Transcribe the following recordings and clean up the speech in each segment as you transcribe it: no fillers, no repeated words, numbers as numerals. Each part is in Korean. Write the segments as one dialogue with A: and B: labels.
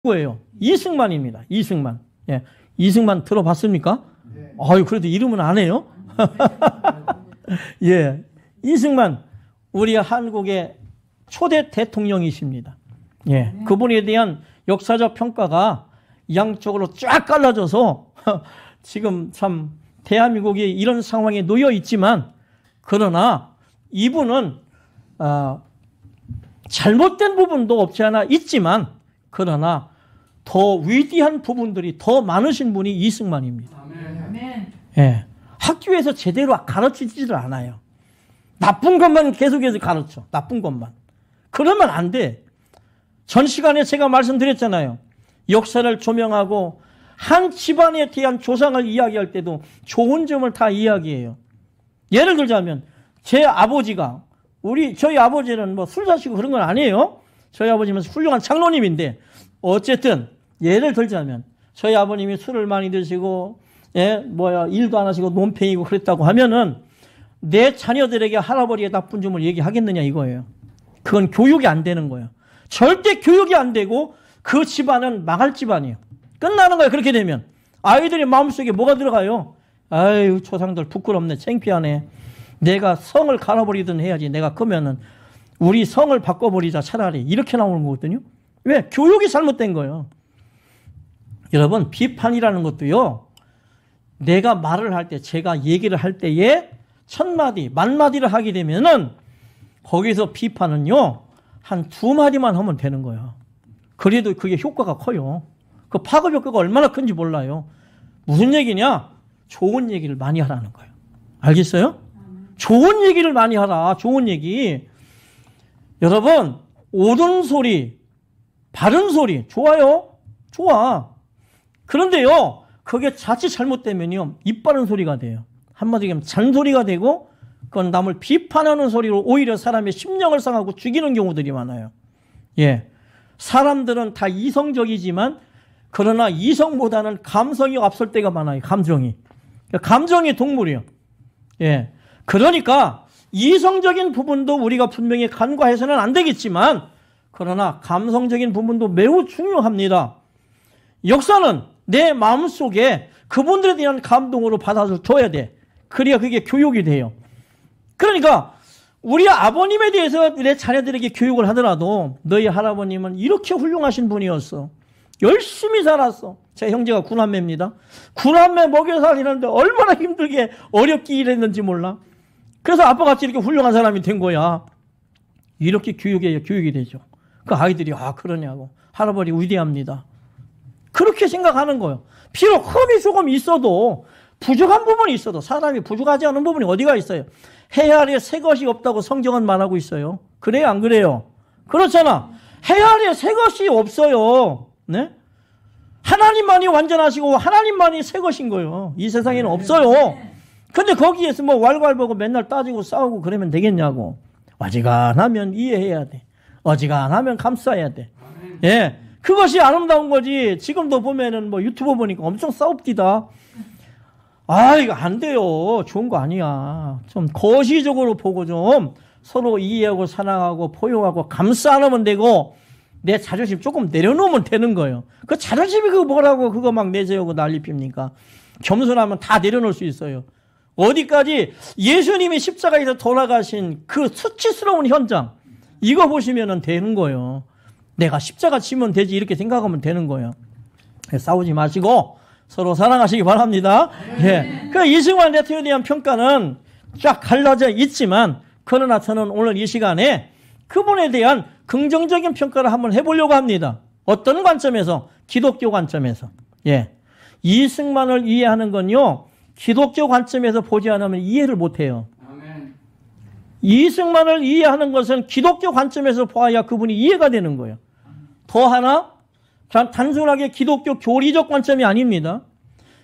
A: 누구예요? 이승만입니다. 이승만. 예. 이승만 들어봤습니까? 네. 아유, 그래도 이름은 안 해요? 예. 이승만, 우리 한국의 초대 대통령이십니다. 예. 그분에 대한 역사적 평가가 양쪽으로 쫙 갈라져서 지금 참 대한민국이 이런 상황에 놓여 있지만, 그러나 이분은 잘못된 부분도 없지 않아 있지만, 그러나 더 위대한 부분들이 더 많으신 분이 이승만입니다. 아멘. 예. 학교에서 제대로 가르치지를 않아요. 나쁜 것만 계속해서 가르쳐. 나쁜 것만. 그러면 안 돼. 전 시간에 제가 말씀드렸잖아요. 역사를 조명하고 한 집안에 대한 조상을 이야기할 때도 좋은 점을 다 이야기해요. 예를 들자면 제 아버지가, 저희 아버지는 뭐 술 자시고 그런 건 아니에요. 저희 아버지는 훌륭한 장로님인데, 어쨌든 예를 들자면 저희 아버님이 술을 많이 드시고 일도 안 하시고 논팽이고 그랬다고 하면은 내 자녀들에게 할아버지의 나쁜 점을 얘기하겠느냐 이거예요. 그건 교육이 안 되는 거예요. 절대 교육이 안 되고 그 집안은 망할 집안이에요. 끝나는 거예요. 그렇게 되면 아이들의 마음속에 뭐가 들어가요? 아유, 조상들 부끄럽네, 창피하네. 내가 성을 갈아버리든 해야지. 내가 그러면은 우리 성을 바꿔버리자 차라리, 이렇게 나오는 거거든요. 왜? 교육이 잘못된 거예요. 여러분, 비판이라는 것도요, 내가 말을 할 때, 제가 얘기를 할 때에 1000마디, 10,000마디를 하게 되면은 거기서 비판은요, 한 2마디만 하면 되는 거예요. 그래도 그게 효과가 커요. 그 파급 효과가 얼마나 큰지 몰라요. 무슨 얘기냐? 좋은 얘기를 많이 하라는 거예요. 알겠어요? 좋은 얘기를 많이 하라. 좋은 얘기. 여러분, 옳은 소리, 바른 소리 좋아요. 좋아. 그런데요, 그게 자칫 잘못되면요, 입 바른 소리가 돼요. 한마디로 얘기하면 잔소리가 되고, 그건 남을 비판하는 소리로 오히려 사람의 심령을 상하고 죽이는 경우들이 많아요. 예. 사람들은 다 이성적이지만, 그러나 이성보다는 감성이 앞설 때가 많아요. 감정이. 감정이 동물이에요. 예. 그러니까 이성적인 부분도 우리가 분명히 간과해서는 안 되겠지만, 그러나 감성적인 부분도 매우 중요합니다. 역사는 내 마음속에 그분들에 대한 감동으로 받아줘야 돼. 그래야 그게 교육이 돼요. 그러니까 우리 아버님에 대해서 내 자녀들에게 교육을 하더라도, 너희 할아버님은 이렇게 훌륭하신 분이었어. 열심히 살았어. 제 형제가 9남매입니다. 9남매 먹여 살리는데 얼마나 힘들게 어렵게 일했는지 몰라. 그래서 아빠같이 이렇게 훌륭한 사람이 된 거야. 이렇게 교육이 되죠. 그 아이들이, 아, 그러냐고. 할아버지 위대합니다. 그렇게 생각하는 거예요. 비록 흠이 조금 있어도, 부족한 부분이 있어도, 사람이 부족하지 않은 부분이 어디가 있어요? 해 아래 새 것이 없다고 성경은 말하고 있어요. 그래요, 안 그래요? 그렇잖아. 해 아래 새 것이 없어요. 네? 하나님만이 완전하시고 하나님만이 새 것인 거예요. 이 세상에는 없어요. 근데 거기에서 뭐 왈왈보고 맨날 따지고 싸우고 그러면 되겠냐고. 어지간하면 이해해야 돼. 어지간하면 감싸야 돼. 예. 그것이 아름다운 거지. 지금도 보면은 뭐 유튜브 보니까 엄청 싸웁디다. 아, 이거 안 돼요. 좋은 거 아니야. 좀 거시적으로 보고 좀 서로 이해하고 사랑하고 포용하고 감싸 안으면 되고, 내 자존심 조금 내려놓으면 되는 거예요. 그 자존심이 그거 뭐라고 그거 막 내세우고 난리 핍니까? 겸손하면 다 내려놓을 수 있어요. 어디까지 예수님이 십자가에서 돌아가신 그 수치스러운 현장, 이거 보시면 되는 거예요. 내가 십자가 치면 되지, 이렇게 생각하면 되는 거예요. 싸우지 마시고 서로 사랑하시기 바랍니다. 예. 그 이승만 대통령에 대한 평가는 쫙 갈라져 있지만, 그러나 저는 오늘 이 시간에 그분에 대한 긍정적인 평가를 한번 해보려고 합니다. 어떤 관점에서? 기독교 관점에서. 예. 이승만을 이해하는 건요, 기독교 관점에서 보지 않으면 이해를 못해요. 아멘. 이승만을 이해하는 것은 기독교 관점에서 봐야 그분이 이해가 되는 거예요. 더 하나, 단순하게 기독교 교리적 관점이 아닙니다.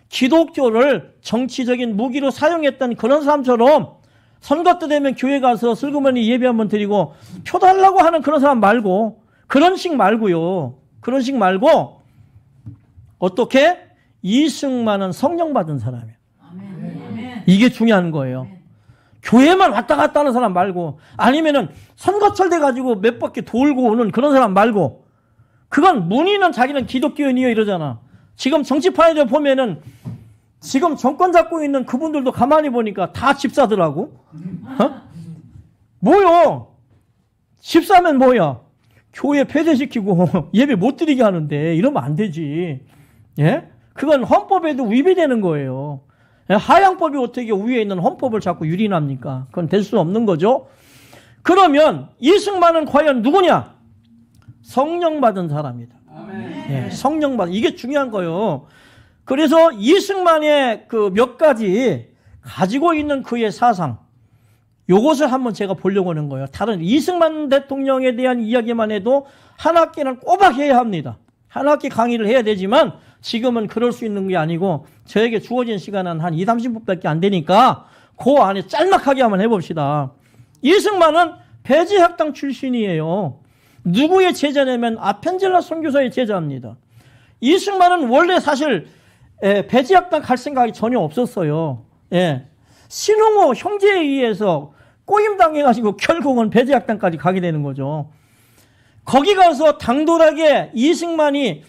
A: 기독교를 정치적인 무기로 사용했던 그런 사람처럼 선거 때 되면 교회 가서 슬그머니 예배 한번 드리고 표 달라고 하는 그런 사람 말고, 그런 식 말고요. 그런 식 말고, 어떻게? 이승만은 성령 받은 사람이에요. 아멘. 이게 중요한 거예요. 아멘. 교회만 왔다 갔다 하는 사람 말고, 아니면은 선거철 돼가지고 몇 바퀴 돌고 오는 그런 사람 말고, 그건 문의는 자기는 기독교인이요 이러잖아. 지금 정치판에 보면은 지금 정권 잡고 있는 그분들도 가만히 보니까 다 집사더라고. 어? 뭐요? 집사면 뭐야? 교회 폐쇄시키고 예배 못 드리게 하는데 이러면 안 되지. 예? 그건 헌법에도 위배되는 거예요. 하양법이 어떻게 위에 있는 헌법을 자꾸 유린합니까? 그건 될 수 없는 거죠. 그러면 이승만은 과연 누구냐? 성령 받은 사람이다. 예, 성령 받은, 이게 중요한 거예요. 그래서 이승만의 그 몇 가지 가지고 있는 그의 사상, 요것을 한번 제가 보려고 하는 거예요. 다른 이승만 대통령에 대한 이야기만 해도 한 학기는 꼬박 해야 합니다. 한 학기 강의를 해야 되지만 지금은 그럴 수 있는 게 아니고 저에게 주어진 시간은 한 20, 30분밖에 안 되니까 그 안에 짤막하게 한번 해봅시다. 이승만은 배제학당 출신이에요. 누구의 제자냐면 아펜젤라 선교사의 제자입니다. 이승만은 원래 사실 배제학당 갈 생각이 전혀 없었어요. 예. 신홍호 형제에 의해서 꼬임당해가지고 결국은 배제학당까지 가게 되는 거죠. 거기 가서 당돌하게 이승만이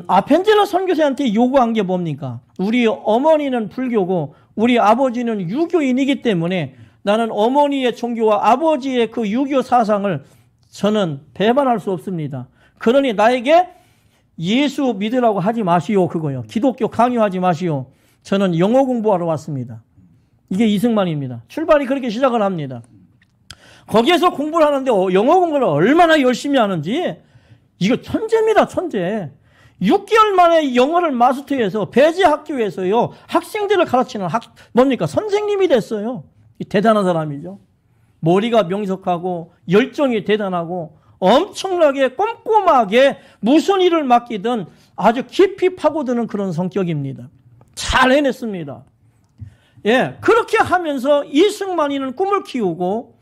A: 아펜젤라 선교사한테 요구한 게 뭡니까? 우리 어머니는 불교고 우리 아버지는 유교인이기 때문에 나는 어머니의 종교와 아버지의 그 유교 사상을 저는 배반할 수 없습니다. 그러니 나에게 예수 믿으라고 하지 마시오, 그거요. 기독교 강요하지 마시오. 저는 영어 공부하러 왔습니다. 이게 이승만입니다. 출발이 그렇게 시작을 합니다. 거기에서 공부를 하는데 영어 공부를 얼마나 열심히 하는지 이거 천재입니다, 천재. 6개월 만에 영어를 마스터해서 배제학교에서요 학생들을 가르치는 뭡니까? 선생님이 됐어요. 대단한 사람이죠. 머리가 명석하고 열정이 대단하고 엄청나게 꼼꼼하게 무슨 일을 맡기든 아주 깊이 파고드는 그런 성격입니다. 잘 해냈습니다. 예, 그렇게 하면서 이승만이는 꿈을 키우고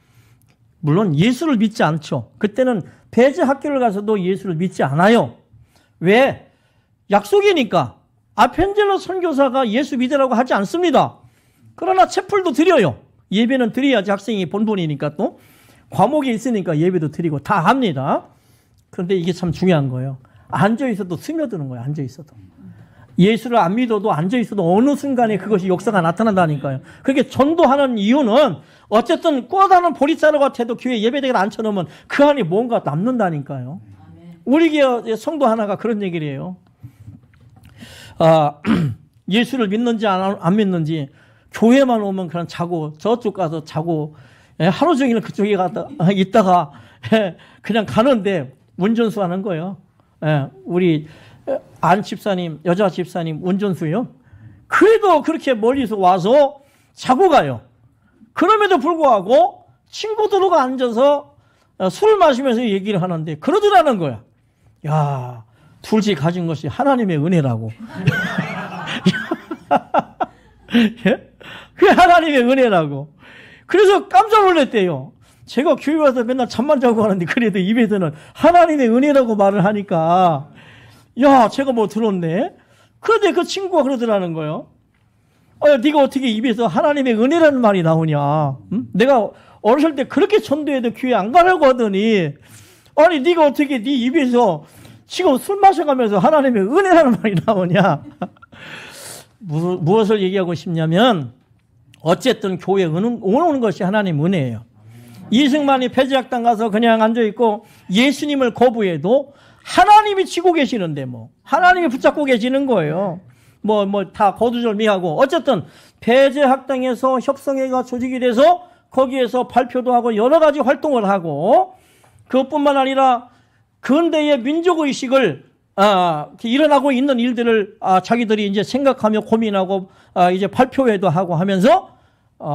A: 물론 예수를 믿지 않죠. 그때는 배제학교를 가서도 예수를 믿지 않아요. 왜? 약속이니까. 아펜젤러 선교사가 예수 믿으라고 하지 않습니다. 그러나 채플도 드려요. 예배는 드려야지 학생이 본분이니까 또 과목이 있으니까 예배도 드리고 다 합니다. 그런데 이게 참 중요한 거예요. 앉아있어도 스며드는 거예요. 앉아있어도. 예수를 안 믿어도 앉아있어도 어느 순간에 그것이 역사가 나타난다니까요. 그렇게 전도하는 이유는 어쨌든 꿔다는 보리자루 같아도 교회 예배대를 앉혀놓으면 그 안에 뭔가 남는다니까요. 우리 교회 성도 하나가 그런 얘기를 해요. 예수를 믿는지 안 믿는지 교회만 오면 그냥 자고 저쪽 가서 자고 하루 종일 그쪽에 있다가 그냥 가는데 운전수 하는 거예요. 우리 안 집사님, 여자 집사님 운전수요. 그래도 그렇게 멀리서 와서 자고 가요. 그럼에도 불구하고 친구들과 앉아서 술을 마시면서 얘기를 하는데 그러더라는 거야. 야, 둘째 가진 것이 하나님의 은혜라고. 예? 그게 하나님의 은혜라고. 그래서 깜짝 놀랐대요. 제가 교회 와서 맨날 잠만 자고 하는데 그래도 입에서는 하나님의 은혜라고 말을 하니까 야, 제가 뭐 들었네? 그런데 그 친구가 그러더라는 거예요. 네가 어떻게 입에서 하나님의 은혜라는 말이 나오냐? 응? 내가 어렸을 때 그렇게 전도해도 교회 안 가려고 하더니 아니 네가 어떻게 네 입에서 지금 술 마셔가면서 하나님의 은혜라는 말이 나오냐? 무엇을 얘기하고 싶냐면 어쨌든 교회에 오는 것이 하나님 은혜예요. 이승만이 배제학당 가서 그냥 앉아있고 예수님을 거부해도 하나님이 치고 계시는데 하나님이 붙잡고 계시는 거예요. 다 거두절미하고 어쨌든 배제학당에서 협성회가 조직이 돼서 거기에서 발표도 하고 여러 가지 활동을 하고 그것뿐만 아니라 근대의 민족의식을 일어나고 있는 일들을 자기들이 이제 생각하며 고민하고 이제 발표회도 하고 하면서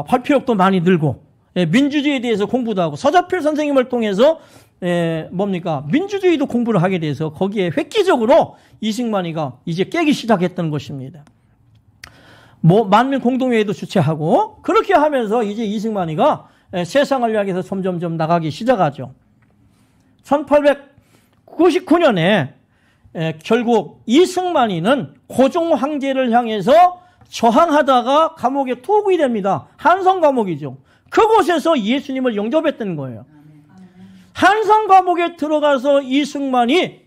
A: 발표력도 많이 늘고 민주주의에 대해서 공부도 하고 서자필 선생님을 통해서 민주주의도 공부를 하게 돼서 거기에 획기적으로 이승만이가 이제 깨기 시작했던 것입니다. 만민 공동회의도 주최하고 그렇게 하면서 이제 이승만이가 세상을 향해서 점점점 나가기 시작하죠. 1899년에 결국 이승만이는 고종 황제를 향해서 저항하다가 감옥에 투옥이 됩니다. 한성 감옥이죠. 그곳에서 예수님을 영접했던 거예요. 한성 감옥에 들어가서 이승만이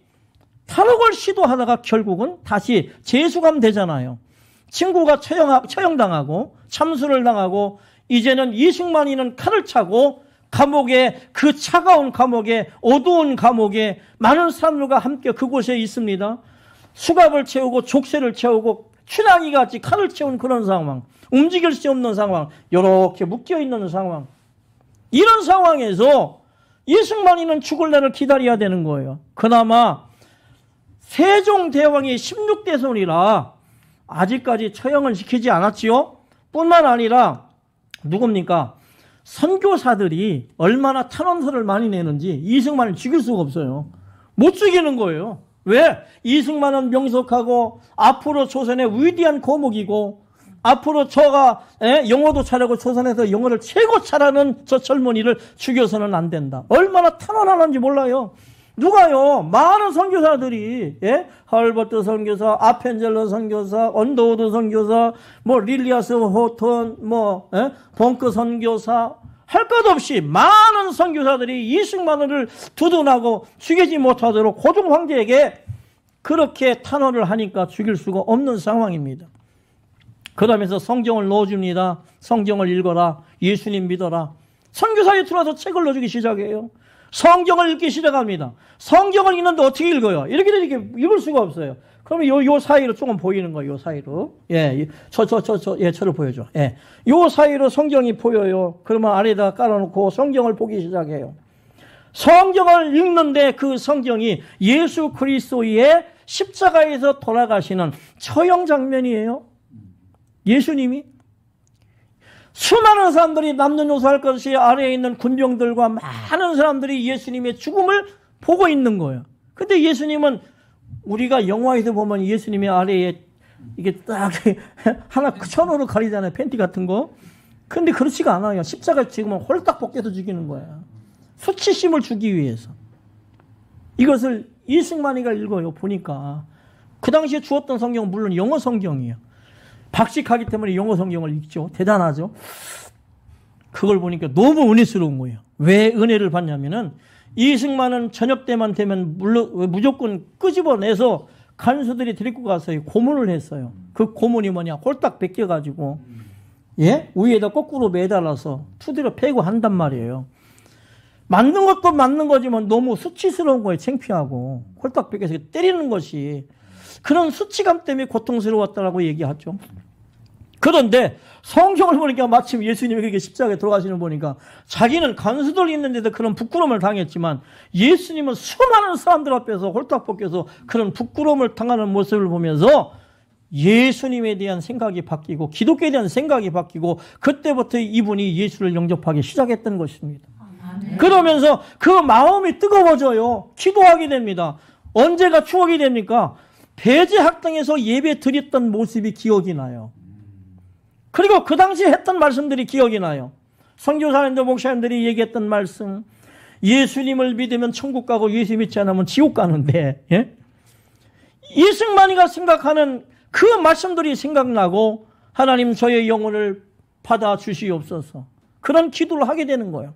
A: 탈옥을 시도하다가 결국은 다시 재수감 되잖아요. 친구가 처형당하고 참수를 당하고 이제는 이승만이는 칼을 차고 감옥에, 그 차가운 감옥에, 어두운 감옥에 많은 사람들과 함께 그곳에 있습니다. 수갑을 채우고 족쇄를 채우고 추나기같이 칼을 채운 그런 상황, 움직일 수 없는 상황, 이렇게 묶여있는 상황. 이런 상황에서 이승만이는 죽을 날을 기다려야 되는 거예요. 그나마 세종대왕이 16대 손이라 아직까지 처형을 시키지 않았지요. 뿐만 아니라 누굽니까? 선교사들이 얼마나 탄원서를 많이 내는지 이승만을 죽일 수가 없어요. 못 죽이는 거예요. 왜? 이승만은 명석하고 앞으로 조선의 위대한 거목이고 앞으로 저가 영어도 잘하고 조선에서 영어를 최고 잘하는 저 젊은이를 죽여서는 안 된다. 얼마나 탄원하는지 몰라요. 누가요? 많은 선교사들이, 헐버트 선교사, 아펜젤러 선교사, 언더우드 선교사, 릴리아스 호턴, 벙크 선교사, 할 것 없이 많은 선교사들이 이승만을 두둔하고 죽이지 못하도록 고종 황제에게 그렇게 탄원을 하니까 죽일 수가 없는 상황입니다. 그러면서 성경을 넣어줍니다. 성경을 읽어라. 예수님 믿어라. 선교사에 들어와서 책을 넣어주기 시작해요. 성경을 읽기 시작합니다. 성경을 읽는데 어떻게 읽어요? 이렇게 읽을 수가 없어요. 그러면 요 사이로 조금 보이는 거예요. 요 사이로. 저를 보여줘. 요 사이로 성경이 보여요. 그러면 아래에다 깔아놓고 성경을 보기 시작해요. 성경을 읽는데 그 성경이 예수 그리스도의 십자가에서 돌아가시는 처형 장면이에요. 예수님이. 수많은 사람들이 남녀노소할 것이 아래에 있는 군병들과 많은 사람들이 예수님의 죽음을 보고 있는 거예요. 근데 예수님은 우리가 영화에서 보면 예수님의 아래에 이게 딱 하나 천으로 가리잖아요. 팬티 같은 거. 근데 그렇지가 않아요. 십자가 지금은 홀딱 벗겨서 죽이는 거야. 수치심을 주기 위해서. 이것을 이승만이가 읽어요. 보니까. 그 당시에 주었던 성경은 물론 영어 성경이에요. 박식하기 때문에 영어 성경을 읽죠. 대단하죠. 그걸 보니까 너무 은혜스러운 거예요. 왜 은혜를 받냐면은 이승만은 저녁 때만 되면 무조건 끄집어내서 간수들이 데리고 가서 고문을 했어요. 그 고문이 뭐냐? 홀딱 벗겨가지고 위에다 거꾸로 매달아서 투대로 패고 한단 말이에요. 맞는 것도 맞는 거지만 너무 수치스러운 거예요. 창피하고 홀딱 벗겨서 때리는 것이 그런 수치감 때문에 고통스러웠다라고 얘기하죠. 그런데 성경을 보니까 마침 예수님이 그렇게 십자가에 들어가시는 보니까 자기는 간수들 있는데도 그런 부끄러움을 당했지만 예수님은 수많은 사람들 앞에서 홀딱 벗겨서 그런 부끄러움을 당하는 모습을 보면서 예수님에 대한 생각이 바뀌고 기독교에 대한 생각이 바뀌고 그때부터 이분이 예수를 영접하기 시작했던 것입니다. 그러면서 그 마음이 뜨거워져요. 기도하게 됩니다. 언제가 추억이 됩니까? 배제학당에서 예배 드렸던 모습이 기억이 나요. 그리고 그 당시에 했던 말씀들이 기억이 나요. 선교사님들, 목사님들이 얘기했던 말씀. 예수님을 믿으면 천국 가고 예수 믿지 않으면 지옥 가는데 이승만이가 생각하는 그 말씀들이 생각나고 하나님 저의 영혼을 받아주시옵소서. 그런 기도를 하게 되는 거예요.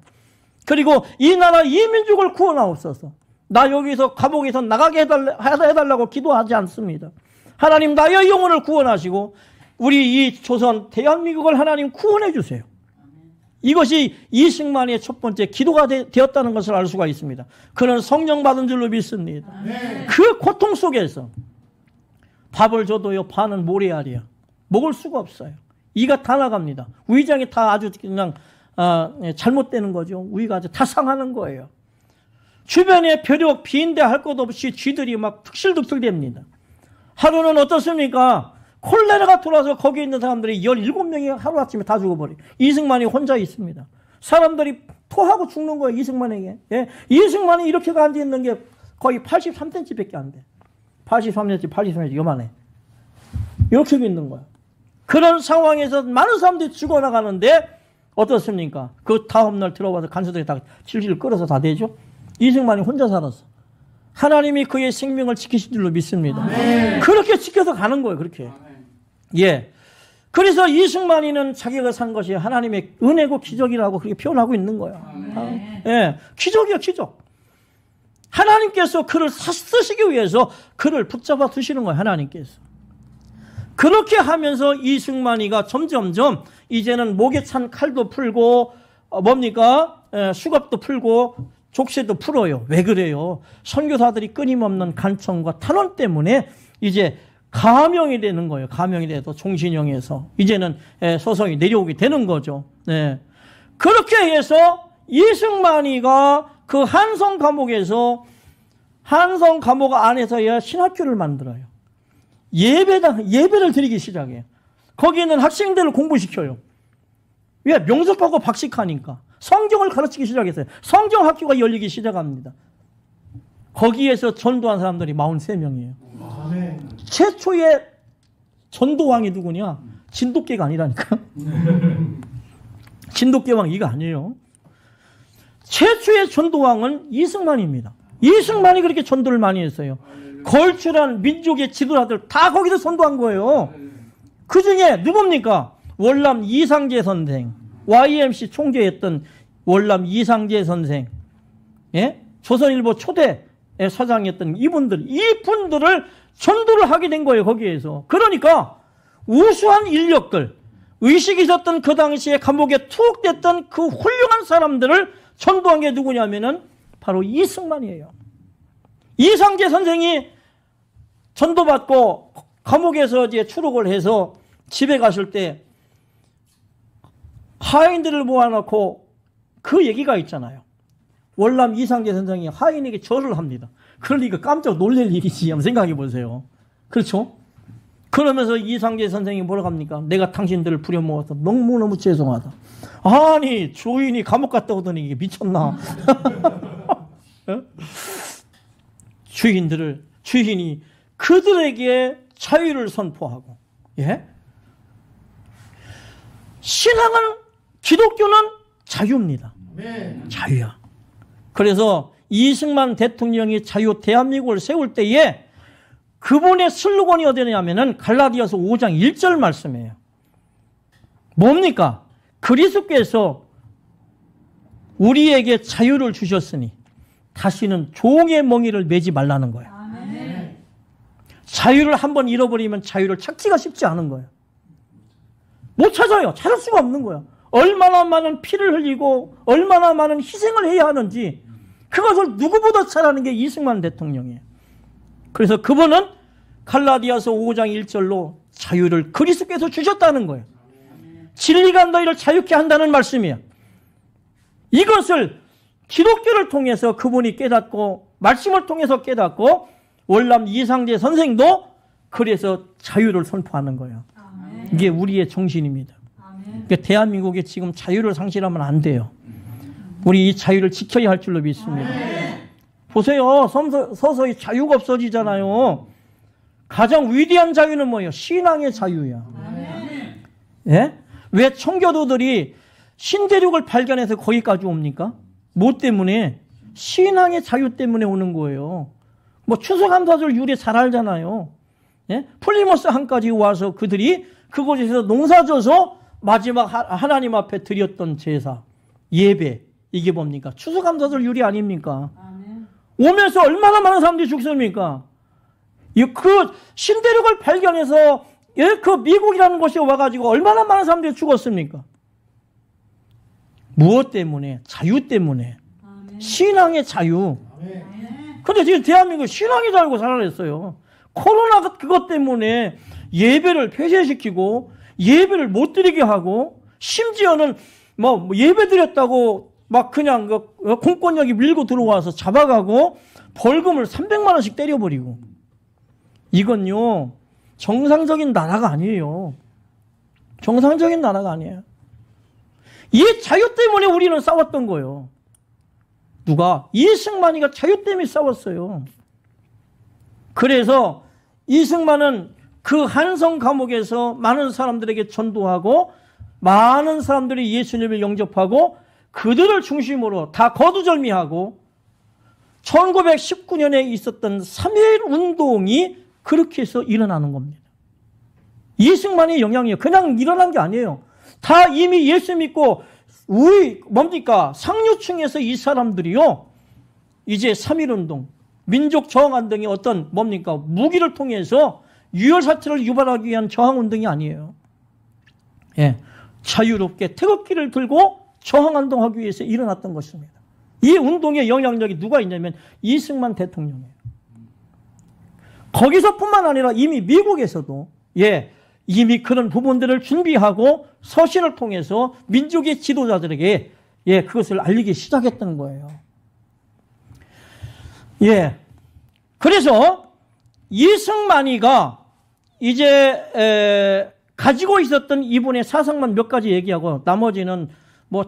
A: 그리고 이 나라 이 민족을 구원하옵소서. 나 여기서 감옥에서 나가게 해달라고 기도하지 않습니다. 하나님 나의 영혼을 구원하시고 우리 이 조선 대한민국을 하나님 구원해 주세요. 이것이 이승만의 첫 번째 기도가 되었다는 것을 알 수가 있습니다. 그는 성령 받은 줄로 믿습니다. 그 고통 속에서 밥을 줘도요 반은 모래알이야. 먹을 수가 없어요. 이가 다 나갑니다. 위장이 다 아주 그냥 잘못되는 거죠. 위가 아주 다 상하는 거예요. 주변에 벼력 비인대 할 것 없이 쥐들이 막 득실득실 됩니다. 하루는 어떻습니까? 콜레라가 돌아서 거기에 있는 사람들이 17명이 하루아침에 다 죽어버려요. 이승만이 혼자 있습니다. 사람들이 토하고 죽는 거예요. 이승만에게. 이승만이 이렇게가 앉아있는 게 거의 83cm밖에 안 돼. 83cm 요만해. 이렇게 있는 거야. 그런 상황에서 많은 사람들이 죽어나가는데 어떻습니까? 그 다음날 들어와서 간수들이 다 질질 끌어서 다 대죠. 이승만이 혼자 살았어. 하나님이 그의 생명을 지키신 줄로 믿습니다. 아멘. 그렇게 지켜서 가는 거예요. 그렇게. 예. 그래서 이승만이는 자기가 산 것이 하나님의 은혜고 기적이라고 그렇게 표현하고 있는 거예요. 예. 기적이야, 기적. 하나님께서 그를 쓰시기 위해서 그를 붙잡아 두시는 거예요. 하나님께서. 그렇게 하면서 이승만이가 점점점 이제는 목에 찬 칼도 풀고 수갑도 풀고 족쇄도 풀어요. 왜 그래요? 선교사들이 끊임없는 간청과 탄원 때문에 이제 가명이 되는 거예요. 가명이 돼서 종신형에서 이제는 서서히 내려오게 되는 거죠. 네. 그렇게 해서 이승만이가 그 한성 감옥 안에서야 신학교를 만들어요. 예배를 드리기 시작해요. 거기 있는 학생들을 공부시켜요. 왜? 명석하고 박식하니까. 성경을 가르치기 시작했어요. 성경학교가 열리기 시작합니다. 거기에서 전도한 사람들이 43명이에요. 최초의 전도왕이 누구냐? 진돗개가 아니라니까. 진돗개왕 이거 아니에요. 최초의 전도왕은 이승만입니다. 이승만이 그렇게 전도를 많이 했어요. 걸출한 민족의 지도자들 다 거기서 전도한 거예요. 그 중에 누굽니까? 월남 이상재 선생, YMC 총재였던 월남 이상재 선생, 예? 조선일보 초대 사장이었던 이분들을 전도를 하게 된 거예요. 거기에서. 그러니까 우수한 인력들, 의식이 있었던 그 당시에 감옥에 투옥됐던 그 훌륭한 사람들을 전도한 게 누구냐면은 바로 이승만이에요. 이상재 선생이 전도받고 감옥에서 이제 추록을 해서 집에 갔을 때 하인들을 모아놓고 그 얘기가 있잖아요. 월남 이상재 선생이 하인에게 절을 합니다. 그러니까 깜짝 놀랄 일이지. 한번 생각해 보세요. 그렇죠? 그러면서 이상재 선생이 뭐라고 합니까? 내가 당신들을 부려먹어서 너무너무 죄송하다. 아니 주인이 감옥 갔다 오더니 이게 미쳤나? 주인이 그들에게 자유를 선포하고, 예? 신앙은, 기독교는 자유입니다. 자유야. 그래서 이승만 대통령이 대한민국을 세울 때에 그분의 슬로건이 어디냐면은 갈라디아서 5장 1절 말씀이에요. 뭡니까? 그리스도께서 우리에게 자유를 주셨으니 다시는 종의 멍에를 매지 말라는 거예요. 아멘. 자유를 한번 잃어버리면 자유를 찾기가 쉽지 않은 거예요. 못 찾아요. 찾을 수가 없는 거예요. 얼마나 많은 피를 흘리고 얼마나 많은 희생을 해야 하는지 그것을 누구보다 잘 아는 게 이승만 대통령이에요. 그래서 그분은 갈라디아서 5장 1절로 자유를 그리스도께서 주셨다는 거예요. 진리가 너희를 자유케 한다는 말씀이에요. 이것을 기독교를 통해서 그분이 깨닫고 말씀을 통해서 깨닫고 월남 이상재 선생도 그래서 자유를 선포하는 거예요. 이게 우리의 정신입니다. 그러니까 대한민국에 지금 자유를 상실하면 안 돼요. 우리 이 자유를 지켜야 할 줄로 믿습니다. 보세요. 서서히 자유가 없어지잖아요. 가장 위대한 자유는 뭐예요? 신앙의 자유야. 예? 왜 청교도들이 신대륙을 발견해서 거기까지 옵니까? 뭐 때문에? 신앙의 자유 때문에 오는 거예요. 뭐 추수감사절 유래 잘 알잖아요. 예? 플리머스 항까지 와서 그들이 그곳에서 농사져서 마지막 하나님 앞에 드렸던 제사, 예배, 이게 뭡니까? 추수감사절 유래 아닙니까? 오면서 얼마나 많은 사람들이 죽습니까? 그 신대륙을 발견해서 그 미국이라는 곳에 와가지고 얼마나 많은 사람들이 죽었습니까? 무엇 때문에? 자유 때문에. 신앙의 자유. 근데 지금 대한민국 신앙의 자유가 살아냈어요. 코로나 그것 때문에 예배를 폐쇄시키고 예배를 못 드리게 하고 심지어는 뭐 예배 드렸다고 막 그냥 공권력이 밀고 들어와서 잡아가고 벌금을 300만 원씩 때려버리고 이건요 정상적인 나라가 아니에요. 정상적인 나라가 아니에요. 이 자유 때문에 우리는 싸웠던 거예요. 누가? 이승만이가 자유 때문에 싸웠어요. 그래서 이승만은 그 한성 감옥에서 많은 사람들에게 전도하고 많은 사람들이 예수님을 영접하고 그들을 중심으로 다 거두절미하고 1919년에 있었던 3.1 운동이 그렇게 해서 일어나는 겁니다. 이승만의 영향이에요. 그냥 일어난 게 아니에요. 다 이미 예수 믿고 뭡니까? 상류층에서 이 사람들이요. 이제 3.1운동, 민족 저항 등의 어떤 뭡니까? 무기를 통해서 유혈사태를 유발하기 위한 저항운동이 아니에요. 예, 자유롭게 태극기를 들고 저항운동하기 위해서 일어났던 것입니다. 이 운동의 영향력이 누가 있냐면 이승만 대통령이에요. 거기서뿐만 아니라 이미 미국에서도 이미 그런 부분들을 준비하고 서신을 통해서 민족의 지도자들에게 그것을 알리기 시작했던 거예요. 그래서 이승만이가 이제 가지고 있었던 이분의 사상만 몇 가지 얘기하고 나머지는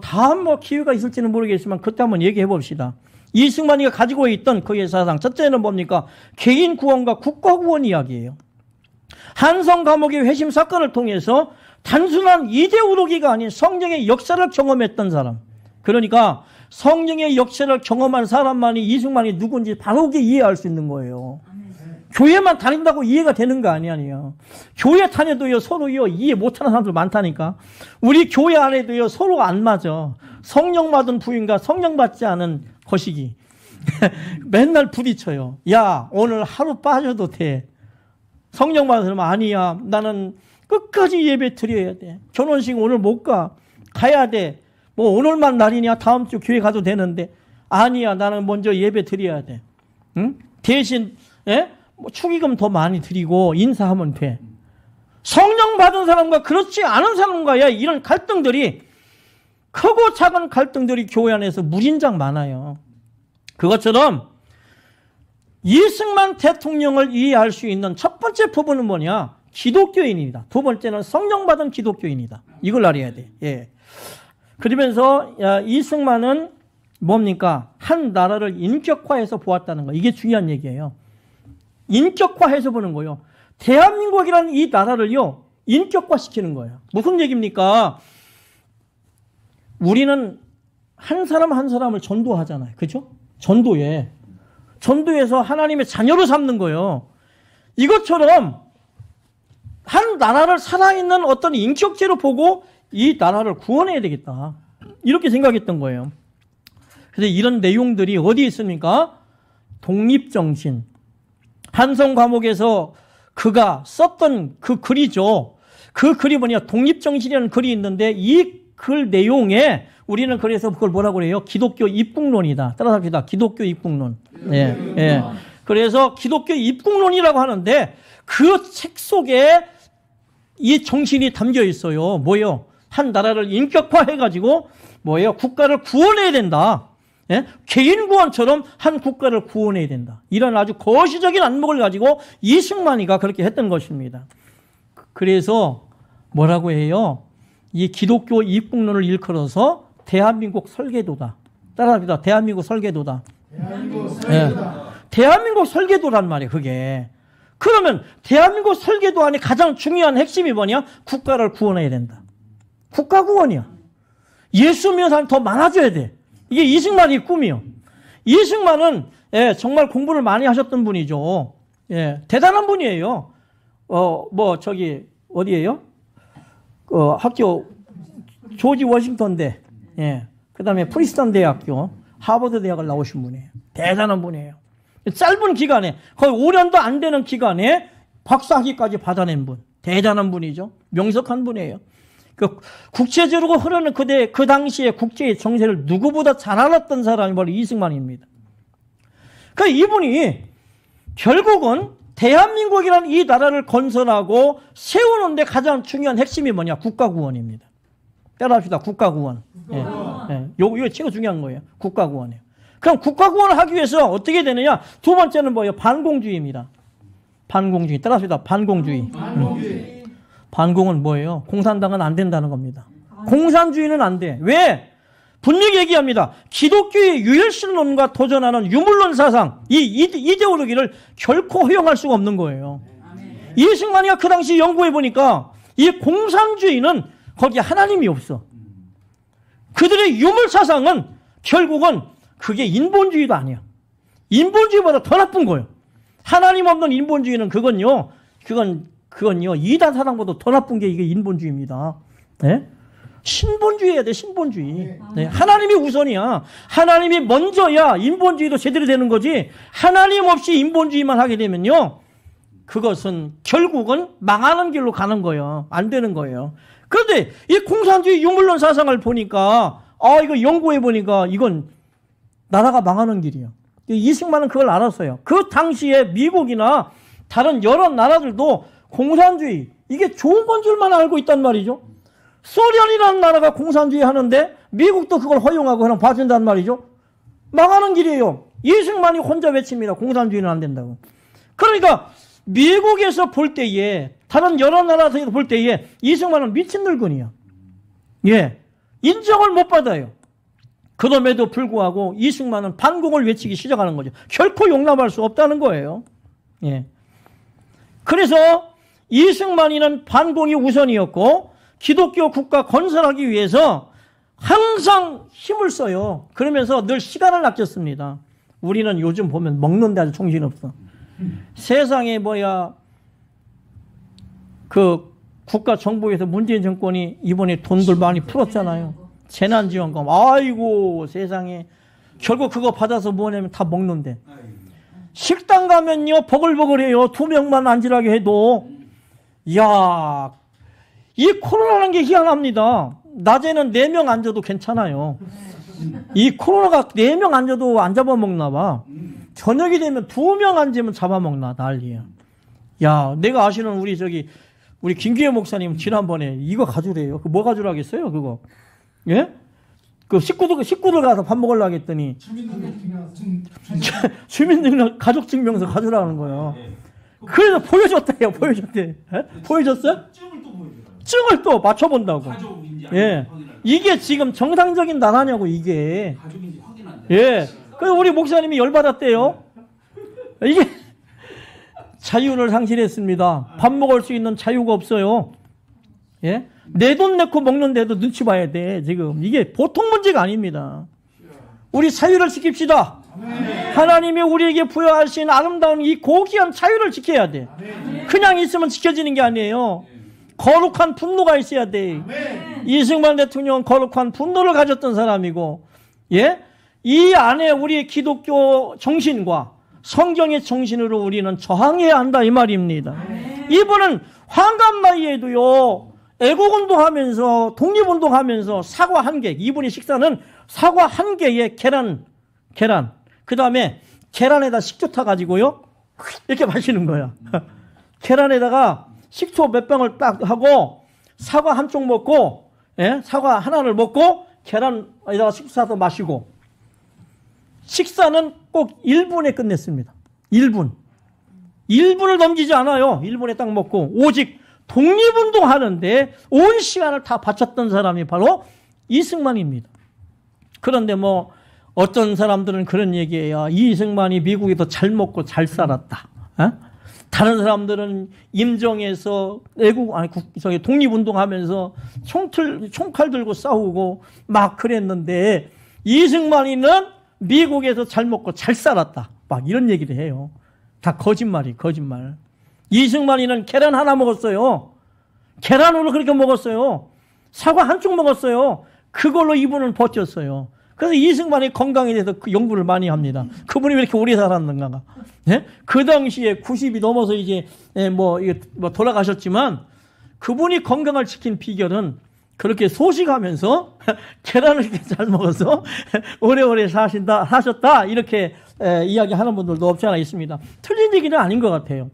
A: 다음 기회가 있을지는 모르겠지만 그때 한번 얘기해 봅시다. 이승만이가 가지고 있던 그의 사상, 첫째는 뭡니까? 개인 구원과 국가 구원 이야기예요. 한성 감옥의 회심 사건을 통해서 단순한 이데올로기가 아닌 성령의 역사를 경험했던 사람. 그러니까 성령의 역사를 경험한 사람만이 이승만이 누군지 바로게 이해할 수 있는 거예요. 교회만 다닌다고 이해가 되는 거 아니에요. 교회 다녀도요, 서로요, 이해 못하는 사람들 많다니까. 우리 교회 안에도요, 서로 안 맞아. 성령 받은 부인과 성령 받지 않은 거시기. 맨날 부딪혀요. 야, 오늘 하루 빠져도 돼. 성령 받은 사람 아니야. 나는 끝까지 예배 드려야 돼. 결혼식 오늘 못 가. 가야 돼. 오늘만 날이냐? 다음 주 교회 가도 되는데. 아니야. 나는 먼저 예배 드려야 돼. 응? 대신, 축의금 더 많이 드리고 인사하면 돼. 성령 받은 사람과 그렇지 않은 사람과의 이런 갈등들이, 크고 작은 갈등들이 교회 안에서 무진장 많아요. 그것처럼 이승만 대통령을 이해할 수 있는 첫 번째 부분은 뭐냐? 기독교인이다. 두 번째는 성령 받은 기독교인이다. 이걸 알아야 돼. 그러면서 이승만은 뭡니까? 한 나라를 인격화해서 보았다는 거. 이게 중요한 얘기예요. 인격화해서 보는 거예요. 대한민국이라는 이 나라를요, 인격화시키는 거예요. 무슨 얘기입니까? 우리는 한 사람 한 사람을 전도하잖아요. 그죠? 전도해서 하나님의 자녀로 삼는 거예요. 이것처럼 한 나라를 살아있는 어떤 인격체로 보고 이 나라를 구원해야 되겠다. 이렇게 생각했던 거예요. 그래서 이런 내용들이 어디에 있습니까? 독립정신. 한성 감옥에서 그가 썼던 그 글이죠. 그 글이 뭐냐? 독립정신이라는 글이 있는데 이 글 내용에 우리는 그래서 그걸 뭐라고 그래요? 기독교 입국론이다. 따라서 합시다. 기독교 입국론. 그래서 기독교 입국론이라고 하는데 그 책 속에 이 정신이 담겨 있어요. 뭐예요? 한 나라를 인격화해가지고 뭐예요? 국가를 구원해야 된다. 개인 구원처럼 한 국가를 구원해야 된다. 이런 아주 거시적인 안목을 가지고 이승만이가 그렇게 했던 것입니다. 그래서 뭐라고 해요? 이 기독교 입국론을 일컬어서 대한민국 설계도다. 따라합니다. 대한민국 설계도다. 대한민국 설계도란 말이에요. 그게. 그러면 대한민국 설계도 안에 가장 중요한 핵심이 뭐냐? 국가를 구원해야 된다. 국가 구원이야. 예수 믿는 사람이 더 많아져야 돼. 이게 이승만의 꿈이요. 이승만은 정말 공부를 많이 하셨던 분이죠. 대단한 분이에요. 어디예요? 학교 조지 워싱턴대, 그 다음에 프린스턴 대학교, 하버드 대학을 나오신 분이에요. 대단한 분이에요. 짧은 기간에, 거의 5년도 안 되는 기간에 박사학위까지 받아낸 분. 대단한 분이죠. 명석한 분이에요. 국제적으로 흐르는 그 당시에 국제의 정세를 누구보다 잘 알았던 사람이 바로 이승만입니다. 그러니까 이분이 결국은 대한민국이라는 이 나라를 건설하고 세우는데 가장 중요한 핵심이 뭐냐? 국가구원입니다. 따라합시다. 국가구원. 이거 최고 중요한 거예요. 국가구원이에요. 그럼 국가구원을 하기 위해서 어떻게 되느냐? 두 번째는 뭐예요? 반공주의입니다. 반공주의. 따라합시다. 반공주의. 반공은 뭐예요? 공산당은 안 된다는 겁니다. 공산주의는 안 돼. 왜? 분명히 얘기합니다. 기독교의 유혈신론과 도전하는 유물론 사상, 이 이데올로기를 결코 허용할 수가 없는 거예요. 이승만이가 그 당시 연구해 보니까 이 공산주의는 거기에 하나님이 없어. 그들의 유물 사상은 결국은 그게 인본주의도 아니야. 인본주의보다 더 나쁜 거예요. 하나님 없는 인본주의는 그건요 이단 사상보다 더 나쁜 게 이게 인본주의입니다. 신본주의 해야 돼, 신본주의. 네, 하나님이 우선이야. 하나님이 먼저야 인본주의도 제대로 되는 거지. 하나님 없이 인본주의만 하게 되면요, 그것은 결국은 망하는 길로 가는 거예요. 안 되는 거예요. 그런데 이 공산주의 유물론 사상을 보니까, 이거 연구해 보니까 이건 나라가 망하는 길이에요. 이승만은 그걸 알았어요. 그 당시에 미국이나 다른 여러 나라들도 공산주의, 이게 좋은 건 줄만 알고 있단 말이죠. 소련이라는 나라가 공산주의 하는데 미국도 그걸 허용하고 그냥 봐준단 말이죠. 망하는 길이에요. 이승만이 혼자 외칩니다. 공산주의는 안 된다고. 그러니까 미국에서 볼 때에, 다른 여러 나라에서 볼 때에 이승만은 미친 늙은이야. 예, 인정을 못 받아요. 그럼에도 불구하고 이승만은 반공을 외치기 시작하는 거죠. 결코 용납할 수 없다는 거예요. 예. 그래서 이승만이는 반공이 우선이었고 기독교 국가 건설하기 위해서 항상 힘을 써요. 그러면서 늘 시간을 아꼈습니다. 우리는 요즘 보면 먹는데 아주 정신없어. 세상에 그 국가 정부에서 문재인 정권이 이번에 돈들 많이 풀었잖아요. 재난지원금. 아이고 세상에. 결국 그거 받아서 뭐냐면 다 먹는데. 식당 가면요 버글버글해요. 2명만 앉으라고 해도. 이야, 이 코로나라는 게 희한합니다. 낮에는 4명 앉아도 괜찮아요. 이 코로나가 4명 앉아도 안 잡아먹나 봐. 저녁이 되면 2명 앉으면 잡아먹나 난리야. 야, 내가 아시는 우리 김기회 목사님 지난번에 이거 가져래요. 뭐 가져라겠어요 그거? 예? 그 식구들 가서 밥 먹으려고 했더니 주민등록 가족증명서 가져라는 거예요. 그래서 보여줬대요. 보여줬대. 예? 보여줬어요? 증을 또 맞춰본다고. 예. 이게 지금 정상적인 나라냐고 이게. 예. 그래서 우리 목사님이 열받았대요. 이게 자유를 상실했습니다. 밥 먹을 수 있는 자유가 없어요. 예? 내 돈 내고 먹는데도 눈치 봐야 돼. 지금 이게 보통 문제가 아닙니다. 우리 자유를 지킵시다. 하나님이 우리에게 부여하신 아름다운 이 고귀한 자유를 지켜야 돼. 그냥 있으면 지켜지는 게 아니에요. 거룩한 분노가 있어야 돼. 이승만 대통령은 거룩한 분노를 가졌던 사람이고, 예? 이 안에 우리의 기독교 정신과 성경의 정신으로 우리는 저항해야 한다 이 말입니다. 이분은 환갑 나이에도요 애국운동하면서 독립운동하면서 사과 1개, 이분의 식사는 사과 1개에 계란 그 다음에 계란에다 식초 타가지고요 이렇게 마시는 거야. 계란에다가 식초 몇 방울 딱 하고 사과 한쪽 먹고, 예? 사과 하나를 먹고 계란에다가 식초 타서 마시고, 식사는 꼭 1분에 끝냈습니다. 1분을 넘기지 않아요. 1분에 딱 먹고, 오직 독립운동 하는데 온 시간을 다 바쳤던 사람이 바로 이승만입니다. 그런데 뭐 어떤 사람들은 그런 얘기해요. 이승만이 미국에서 잘 먹고 잘 살았다. 어? 다른 사람들은 임정에서 독립운동하면서 총칼 들고 싸우고 막 그랬는데 이승만이는 미국에서 잘 먹고 잘 살았다. 막 이런 얘기를 해요. 다 거짓말. 이승만이는 계란 하나 먹었어요. 계란으로 그렇게 먹었어요. 사과 한쪽 먹었어요. 그걸로 이분은 버텼어요. 그래서 이승만이 건강에 대해서 그 연구를 많이 합니다. 그분이 왜 이렇게 오래 살았는가. 예? 그 당시에 90이 넘어서 이제 돌아가셨지만 그분이 건강을 지킨 비결은 그렇게 소식하면서 계란을 이렇게 잘 먹어서 오래오래 사셨다 이렇게 이야기하는 분들도 없지 않아 있습니다. 틀린 얘기는 아닌 것 같아요.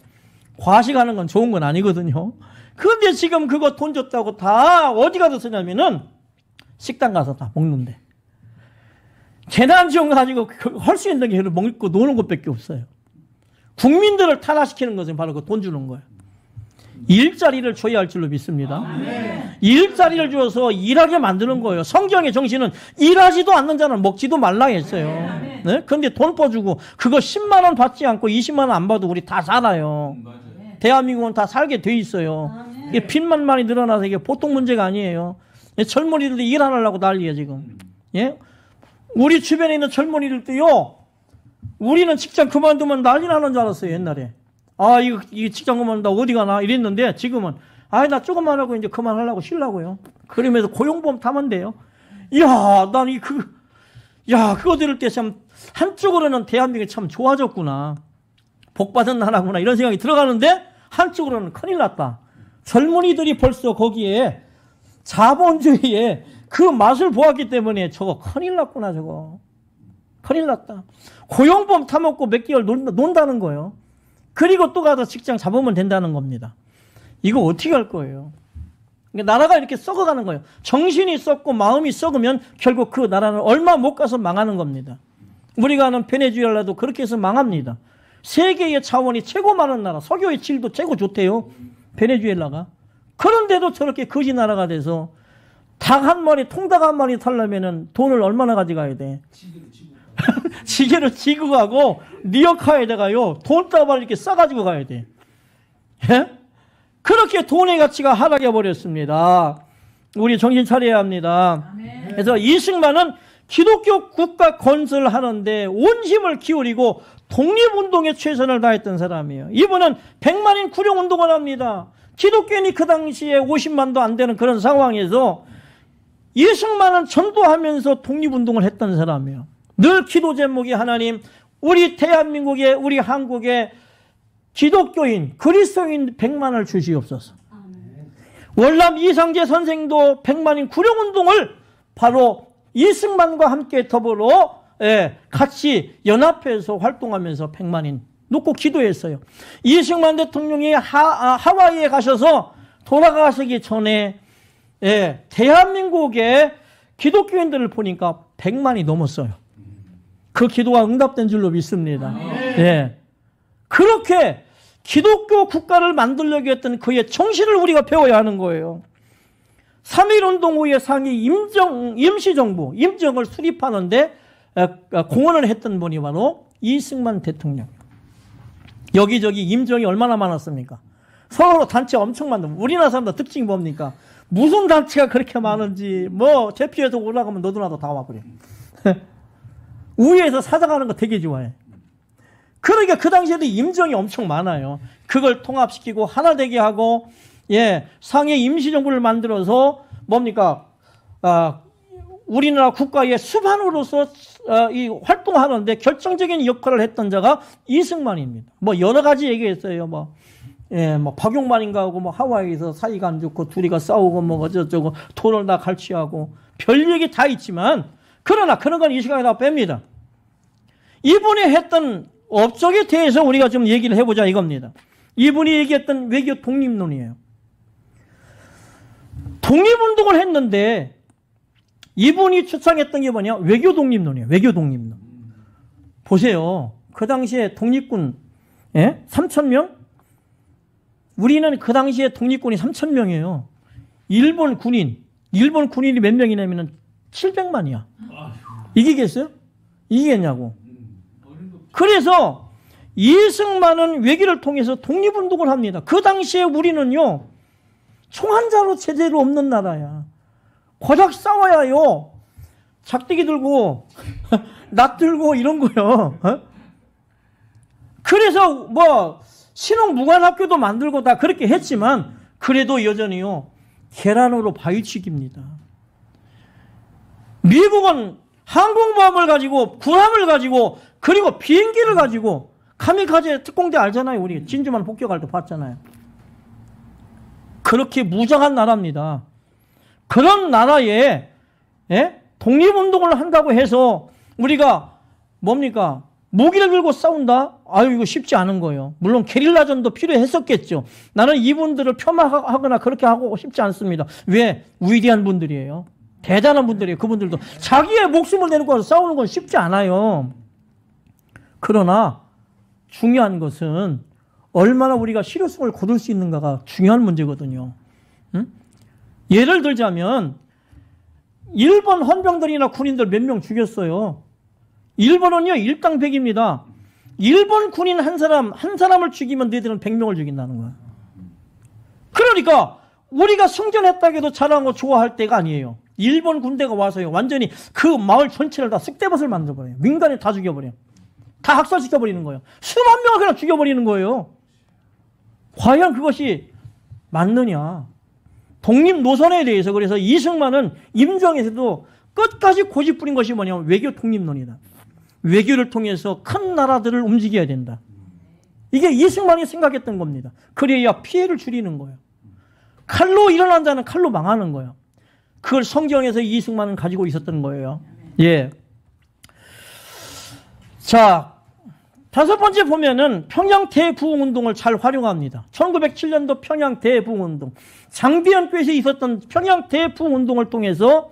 A: 과식하는 건 좋은 건 아니거든요. 그런데 지금 그거 돈 줬다고 다 어디 가서 쓰냐면은 식당 가서 다 먹는데, 재난지원 가지고 할 수 있는 게 먹고 노는 것밖에 없어요. 국민들을 탄압시키는 것은 바로 그 돈 주는 거예요. 일자리를 줘야 할 줄로 믿습니다. 일자리를 줘서 일하게 만드는 거예요. 성경의 정신은 일하지도 않는 자는 먹지도 말라 했어요. 네? 그런데 돈 퍼주고 그거 10만 원 받지 않고 20만 원 안 받아도 우리 다 살아요. 대한민국은 다 살게 돼 있어요. 이게 빚만 많이 늘어나서 이게 보통 문제가 아니에요. 젊은이들도 일 안 하려고 난리예요 지금. 예? 우리 주변에 있는 젊은이들도요, 우리는 직장 그만두면 난리 나는 줄 알았어요 옛날에. 아, 이거 직장 그만둔다 어디 가나 이랬는데 지금은 나 조금만 하고 이제 그만하려고 쉬려고요. 그러면서 고용보험 타면 돼요. 이야, 그거 들을 때 참, 한쪽으로는 대한민국이 참 좋아졌구나. 복받은 나라구나. 이런 생각이 들어가는데, 한쪽으로는 큰일 났다. 젊은이들이 벌써 거기에 자본주의에 그 맛을 보았기 때문에 저거 큰일 났구나, 저거. 큰일 났다. 고용보험 타먹고 몇 개월 논다는 거예요. 그리고 또 가서 직장 잡으면 된다는 겁니다. 이거 어떻게 할 거예요? 나라가 이렇게 썩어가는 거예요. 정신이 썩고 마음이 썩으면 결국 그 나라는 얼마 못 가서 망하는 겁니다. 우리가 아는 베네수엘라도 그렇게 해서 망합니다. 세계의 자원이 최고 많은 나라, 석유의 질도 최고 좋대요. 베네수엘라가. 그런데도 저렇게 거지 나라가 돼서 닭 한 마리, 통닭 한 마리 타려면은 돈을 얼마나 가져가야 돼? 지게를 지고 가고 리어카에다가요 돈다발 이렇게 싸가지고 가야 돼. 예? 그렇게 돈의 가치가 하락해 버렸습니다. 우리 정신 차려야 합니다. 그래서 이승만은 기독교 국가 건설을 하는데 온 힘을 기울이고 독립운동에 최선을 다했던 사람이에요. 이분은 100만인 구령운동을 합니다. 기독교인이 그 당시에 50만도 안 되는 그런 상황에서 이승만은 전도하면서 독립운동을 했던 사람이에요. 늘 기도 제목이 하나님, 우리 대한민국에, 우리 한국에 기독교인, 그리스도인 100만을 주시옵소서. 월남 이상재 선생도 100만인 구령운동을 바로 이승만과 함께 더불어 같이 연합해서 활동하면서 100만인 놓고 기도했어요. 이승만 대통령이 하와이에 가셔서 돌아가시기 전에 대한민국의 기독교인들을 보니까 100만이 넘었어요. 그 기도가 응답된 줄로 믿습니다. 그렇게 기독교 국가를 만들려고 했던 그의 정신을 우리가 배워야 하는 거예요. 3.1운동 후에 상위 임시정부, 임정을 수립하는데 공헌을 했던 분이 바로 이승만 대통령. 여기저기 임정이 얼마나 많았습니까? 서로 단체 엄청 많은, 우리나라 사람들 특징이 뭡니까? 무슨 단체가 그렇게 많은지, 제피에서 올라가면 너도 나도 다 와버려. 우회에서 사장하는 거 되게 좋아해. 그러니까 그 당시에도 임정이 엄청 많아요. 그걸 통합시키고 하나 되게 하고, 상해 임시정부를 만들어서 뭡니까? 우리나라 국가의 수반으로서 활동하는데 결정적인 역할을 했던 자가 이승만입니다. 여러 가지 얘기했어요. 박용만인가 하고 하와이에서 사이가 안 좋고 둘이가 싸우고 어쩌고 돈을 다 갈취하고 별 얘기 다 있지만, 그러나 그런 건 이 시간에 다 뺍니다. 이분이 했던 업적에 대해서 우리가 좀 얘기를 해보자 이겁니다. 이분이 얘기했던 외교 독립론이에요. 독립운동을 했는데 이분이 추상했던 게 뭐냐? 외교 독립론이에요. 외교 독립론. 보세요. 그 당시에 독립군 3,000명? 우리는 그 당시에 독립군이 3,000명이에요. 일본 군인이 몇 명이냐면 700만이야. 이기겠어요? 이기겠냐고. 그래서 이승만은 외교를 통해서 독립운동을 합니다. 그 당시에 우리는요, 총 한 자로 제대로 없는 나라야. 고작 싸워야요. 작대기 들고, 낫 들고 이런 거요. 그래서 신흥 무관학교도 만들고 다 그렇게 했지만, 그래도 여전히요, 계란으로 바위치기입니다. 미국은 항공모함을 가지고, 군함을 가지고, 그리고 비행기를 가지고, 카미카제 특공대 알잖아요. 우리 진주만 폭격할 때 봤잖아요. 그렇게 무장한 나라입니다. 그런 나라에 독립운동을 한다고 해서 우리가 뭡니까? 무기를 들고 싸운다? 이거 쉽지 않은 거예요. 물론 게릴라전도 필요했었겠죠. 나는 이분들을 폄하하거나 그렇게 하고 싶지 않습니다. 왜? 위대한 분들이에요. 대단한 분들이에요. 그분들도 자기의 목숨을 내놓고 싸우는 건 쉽지 않아요. 그러나 중요한 것은 얼마나 우리가 실효성을 거둘 수 있는가가 중요한 문제거든요. 예를 들자면 일본 헌병들이나 군인들 몇 명 죽였어요. 일본은요, 일당백입니다. 일본 군인 한 사람을 죽이면 너희들은 100명을 죽인다는 거야. 그러니까 우리가 승전했다고 해도 자랑하고 좋아할 때가 아니에요. 일본 군대가 와서요, 완전히 그 마을 전체를 다 쑥대밭을 만들어버려요. 민간인 다 죽여버려요. 다 학살시켜버리는 거예요. 수만 명을 그냥 죽여버리는 거예요. 과연 그것이 맞느냐? 독립 노선에 대해서 그래서 이승만은 임정에서도 끝까지 고집 부린 것이 뭐냐면 외교 독립론이다. 외교를 통해서 큰 나라들을 움직여야 된다. 이게 이승만이 생각했던 겁니다. 그래야 피해를 줄이는 거예요. 칼로 일어난 자는 칼로 망하는 거예요. 그걸 성경에서 이승만은 가지고 있었던 거예요. 예. 자, 다섯 번째 보면은 평양 대부흥운동을 잘 활용합니다. 1907년도 평양 대부흥운동. 장비현교에서 있었던 평양 대부흥운동을 통해서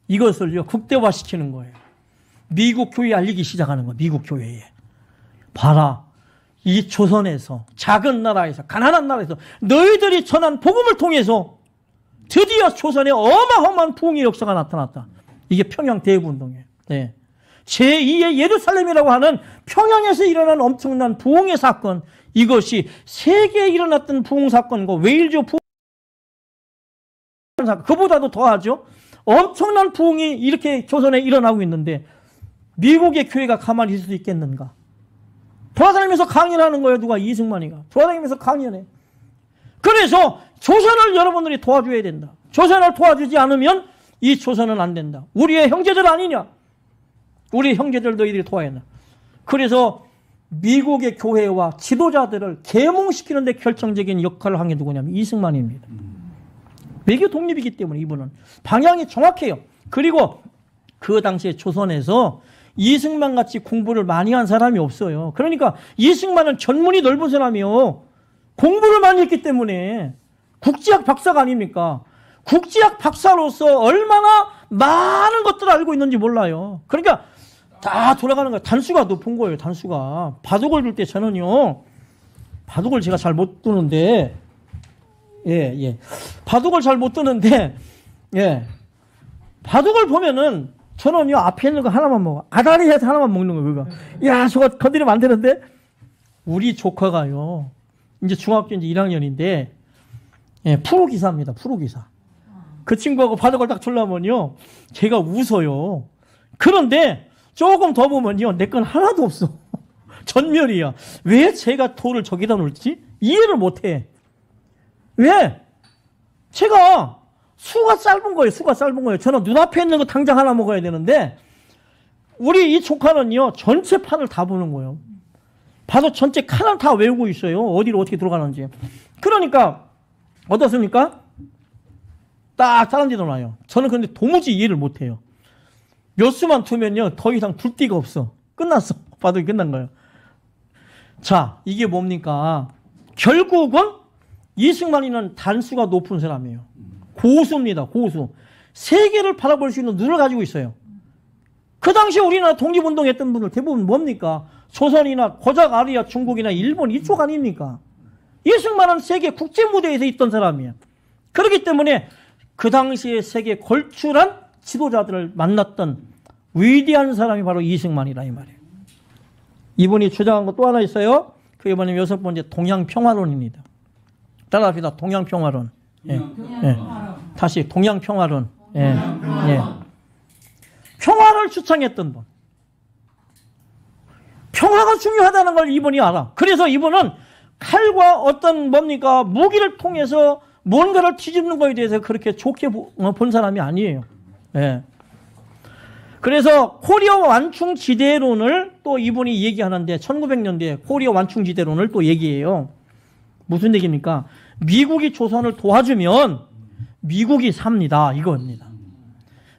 A: 이것을요, 국대화시키는 거예요. 미국 교회에 알리기 시작하는 거예요. 미국 교회에. 봐라. 이 조선에서, 작은 나라에서, 가난한 나라에서 너희들이 전한 복음을 통해서 드디어 조선에 어마어마한 부흥의 역사가 나타났다. 이게 평양 대부흥운동이에요. 네. 제2의 예루살렘이라고 하는 평양에서 일어난 엄청난 부흥의 사건, 이것이 세계에 일어났던 부흥 사건과 웨일즈 부흥 사건, 그보다도 더하죠. 엄청난 부흥이 이렇게 조선에 일어나고 있는데 미국의 교회가 가만히 있을 수 있겠는가? 돌아다니면서 강연을 하는 거예요. 누가? 이승만이가. 돌아다니면서 강연해. 그래서 조선을 여러분들이 도와줘야 된다. 조선을 도와주지 않으면 이 조선은 안 된다. 우리의 형제들 아니냐? 우리 형제들 너희들이 도와야 한다. 그래서 미국의 교회와 지도자들을 계몽시키는 데 결정적인 역할을 한 게 누구냐면 이승만입니다. 외교 독립이기 때문에 이분은 방향이 정확해요. 그리고 그 당시에 조선에서 이승만 같이 공부를 많이 한 사람이 없어요. 그러니까 이승만은 전문이 넓은 사람이요. 공부를 많이 했기 때문에 국제학 박사가 아닙니까? 국제학 박사로서 얼마나 많은 것들을 알고 있는지 몰라요. 그러니까 다 돌아가는 거예요. 단수가 높은 거예요. 단수가. 바둑을 둘 때 저는요. 바둑을 제가 잘 못 두는데 예. 바둑을 잘 못 두는데 예. 바둑을 보면은 저는요. 앞에 있는 거 하나만 먹어. 아다리 해서 하나만 먹는 거예요. 그거. 야, 저거 건드리면 안 되는데. 우리 조카가요. 이제 중학교 이제 1학년인데 예, 프로기사입니다. 프로기사. 그 친구하고 바둑을 딱 두려면요. 걔가 웃어요. 그런데 조금 더 보면요. 내 건 하나도 없어. 전멸이야. 왜 제가 돌을 저기다 놓을지 이해를 못해. 왜? 제가 수가 짧은 거예요. 수가 짧은 거예요. 저는 눈앞에 있는 거 당장 하나 먹어야 되는데 우리 이 조카는요. 전체 판을 다 보는 거예요. 봐도 전체 칸을 다 외우고 있어요. 어디로 어떻게 들어가는지. 그러니까 어떻습니까? 딱 다른 데로 놔요. 저는 근데 도무지 이해를 못해요. 몇 수만 두면요. 더 이상 둘 데가 없어. 끝났어. 바둑이 끝난 거예요. 자, 이게 뭡니까? 결국은 이승만이는 단수가 높은 사람이에요. 고수입니다. 고수. 세계를 바라볼 수 있는 눈을 가지고 있어요. 그 당시 우리나라 독립운동했던 분들 대부분 뭡니까? 조선이나 고작 아리아, 중국이나 일본 이쪽 아닙니까? 이승만은 세계 국제 무대에서 있던 사람이에요. 그렇기 때문에 그 당시에 세계 걸출한 지도자들을 만났던 위대한 사람이 바로 이승만이라 이 말이에요. 이분이 주장한 거 또 하나 있어요. 그게 뭐냐면 여섯 번째 동양평화론입니다. 따라합시다. 동양평화론. 예. 예. 다시 동양평화론. 예. 예. 평화를 주창했던 분. 평화가 중요하다는 걸 이분이 알아. 그래서 이분은 칼과 어떤 뭡니까 무기를 통해서 뭔가를 뒤집는 거에 대해서 그렇게 좋게 본 사람이 아니에요. 예. 그래서 코리아 완충지대론을 또 이분이 얘기하는데 1900년대에 코리아 완충지대론을 또 얘기해요. 무슨 얘기입니까? 미국이 조선을 도와주면 미국이 삽니다. 이겁니다.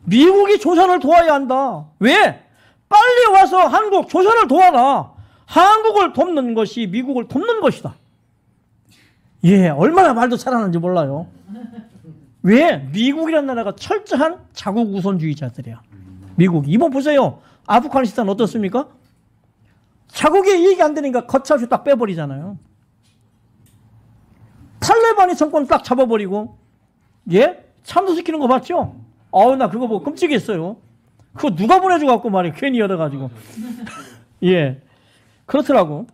A: 미국이 조선을 도와야 한다. 왜? 빨리 와서 한국 조선을 도와라. 한국을 돕는 것이 미국을 돕는 것이다. 예, 얼마나 말도 잘하는지 몰라요. 왜? 미국이라는 나라가 철저한 자국 우선주의자들이야. 미국. 이번 보세요. 아프가니스탄 어떻습니까? 자국에 이익이 안 되니까 거차없이 딱 빼버리잖아요. 탈레반이 정권 딱 잡아버리고, 예? 참수시키는 거 봤죠? 나 그거 보고 끔찍했어요. 그거 누가 보내줘갖고 말이에요. 괜히 열어가지고. 예. 그렇더라고.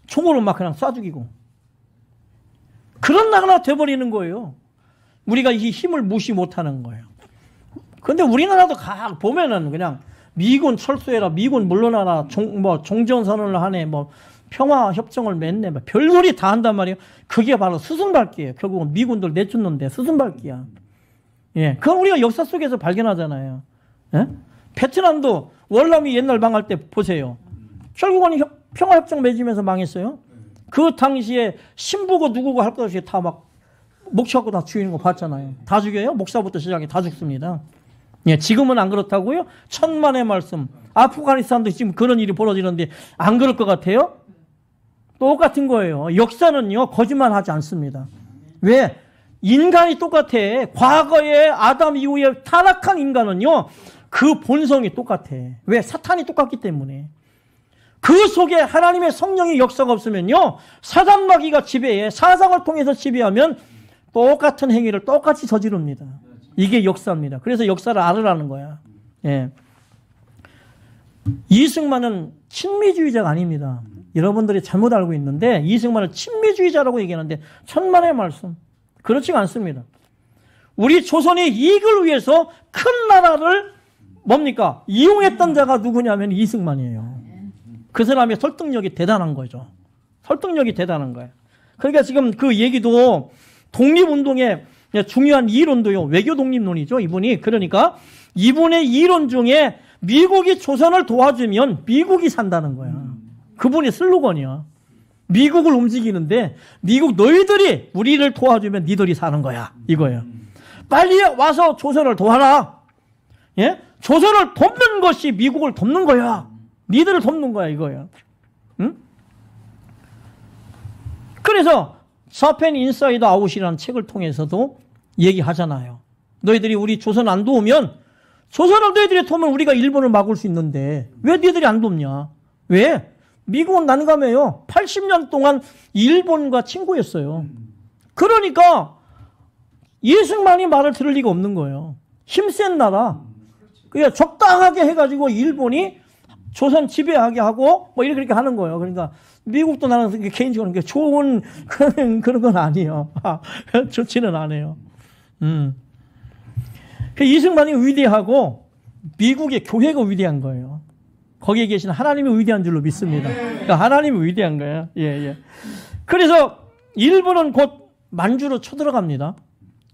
A: 총으로 막 그냥 쏴 죽이고. 그런 나라가 돼버리는 거예요. 우리가 이 힘을 무시 못하는 거예요. 근데 우리나라도 보면은 그냥 미군 철수해라, 미군 물러나라, 종전선언을 하네, 평화협정을 맺네. 별소리 다 한단 말이에요. 그게 바로 스승밟기예요. 결국은 미군들 내쫓는데 스승밟기야. 예, 그건 우리가 역사 속에서 발견하잖아요. 예? 베트남도 월남이 옛날 망할 때 보세요. 결국은 평화협정 맺으면서 망했어요. 그 당시에 신부고 누구고 할 것 없이 다 막 목치 갖고 다 죽이는 거 봤잖아요. 다 죽여요? 목사부터 시작해 다 죽습니다. 예, 지금은 안 그렇다고요? 천만의 말씀. 아프가니스탄도 지금 그런 일이 벌어지는데 안 그럴 것 같아요? 똑같은 거예요. 역사는요, 거짓말하지 않습니다. 왜? 인간이 똑같아. 과거에 아담 이후에 타락한 인간은요, 그 본성이 똑같아. 왜? 사탄이 똑같기 때문에. 그 속에 하나님의 성령의 역사가 없으면요, 사단마귀가 지배해, 사상을 통해서 지배하면 똑같은 행위를 똑같이 저지릅니다. 이게 역사입니다. 그래서 역사를 알으라는 거야. 예. 이승만은 친미주의자가 아닙니다. 여러분들이 잘못 알고 있는데 이승만은 친미주의자라고 얘기하는데 천만의 말씀. 그렇지가 않습니다. 우리 조선의 이익을 위해서 큰 나라를 뭡니까? 이용했던 자가 누구냐면 이승만이에요. 그 사람의 설득력이 대단한 거죠. 설득력이 대단한 거예요. 그러니까 지금 그 얘기도 독립운동의 중요한 이론도요. 외교 독립론이죠. 이분이. 그러니까 이분의 이론 중에 미국이 조선을 도와주면 미국이 산다는 거야. 그분의 슬로건이야. 미국을 움직이는데 미국 너희들이 우리를 도와주면 니들이 사는 거야. 이거예요. 빨리 와서 조선을 도와라. 예? 조선을 돕는 것이 미국을 돕는 거야. 니들을 돕는 거야. 이거예요. 응? 그래서 사펜 인사이드 아웃이라는 책을 통해서도 얘기하잖아요. 너희들이 우리 조선 안 도우면 조선을 너희들이 도우면 우리가 일본을 막을 수 있는데 왜 너희들이 안 돕냐? 왜? 미국은 난감해요. 80년 동안 일본과 친구였어요. 그러니까 이승만이 말을 들을 리가 없는 거예요. 힘센 나라. 그러니까 적당하게 해가지고 일본이 조선 지배하게 하고 뭐 이렇게 하는 거예요. 그러니까 미국도 나는 개인적으로 좋은 그런 건 아니에요. 좋지는 않아요. 이승만이 위대하고 미국의 교회가 위대한 거예요. 거기에 계신 하나님이 위대한 줄로 믿습니다. 그러니까 하나님이 위대한 거예요. 예, 예. 그래서 일본은 곧 만주로 쳐들어갑니다.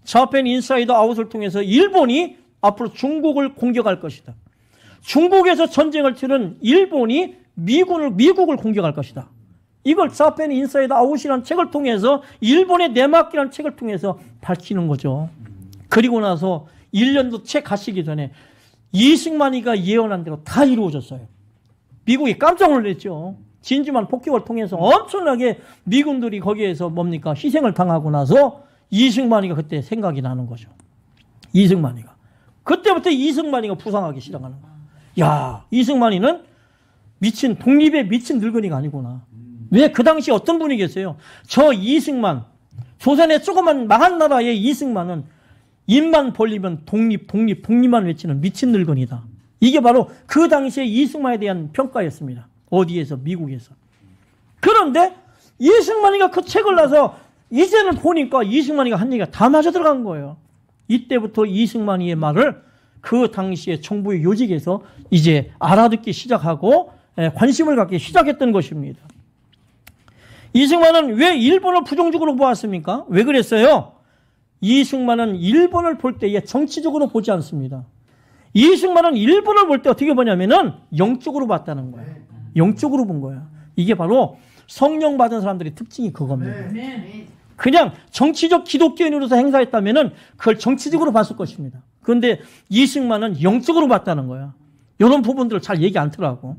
A: 자펜 인사이더 아웃을 통해서 일본이 앞으로 중국을 공격할 것이다. 중국에서 전쟁을 치른 일본이 미국을 공격할 것이다. 이걸 자펜 인사이더 아웃이라는 책을 통해서 일본의 내막기라는 책을 통해서 밝히는 거죠. 그리고 나서 1년도 채 가시기 전에 이승만이가 예언한 대로 다 이루어졌어요. 미국이 깜짝 놀랐죠. 진주만 폭격을 통해서 엄청나게 미군들이 거기에서 뭡니까? 희생을 당하고 나서 이승만이가 그때 생각이 나는 거죠. 이승만이가. 그때부터 이승만이가 부상하기 시작하는 거야. 야, 이승만이는 독립에 미친 늙은이가 아니구나. 왜 그 당시 어떤 분이 계세요? 저 이승만, 조선의 조그만 망한 나라의 이승만은 입만 벌리면 독립만 외치는 미친 늙은이다. 이게 바로 그 당시에 이승만에 대한 평가였습니다. 어디에서? 미국에서. 그런데 이승만이가 그 책을 놔서 이제는 보니까 이승만이가 한 얘기가 다 맞아 들어간 거예요. 이때부터 이승만이의 말을 그 당시에 정부의 요직에서 이제 알아듣기 시작하고 관심을 갖기 시작했던 것입니다. 이승만은 왜 일본을 부정적으로 보았습니까? 왜 그랬어요? 이승만은 일본을 볼 때에 정치적으로 보지 않습니다. 이승만은 일본을 볼 때 어떻게 보냐면은 영적으로 봤다는 거예요. 영적으로 본 거예요. 이게 바로 성령 받은 사람들의 특징이 그겁니다. 그냥 정치적 기독교인으로서 행사했다면은 그걸 정치적으로 봤을 것입니다. 그런데 이승만은 영적으로 봤다는 거야. 이런 부분들을 잘 얘기 않더라고.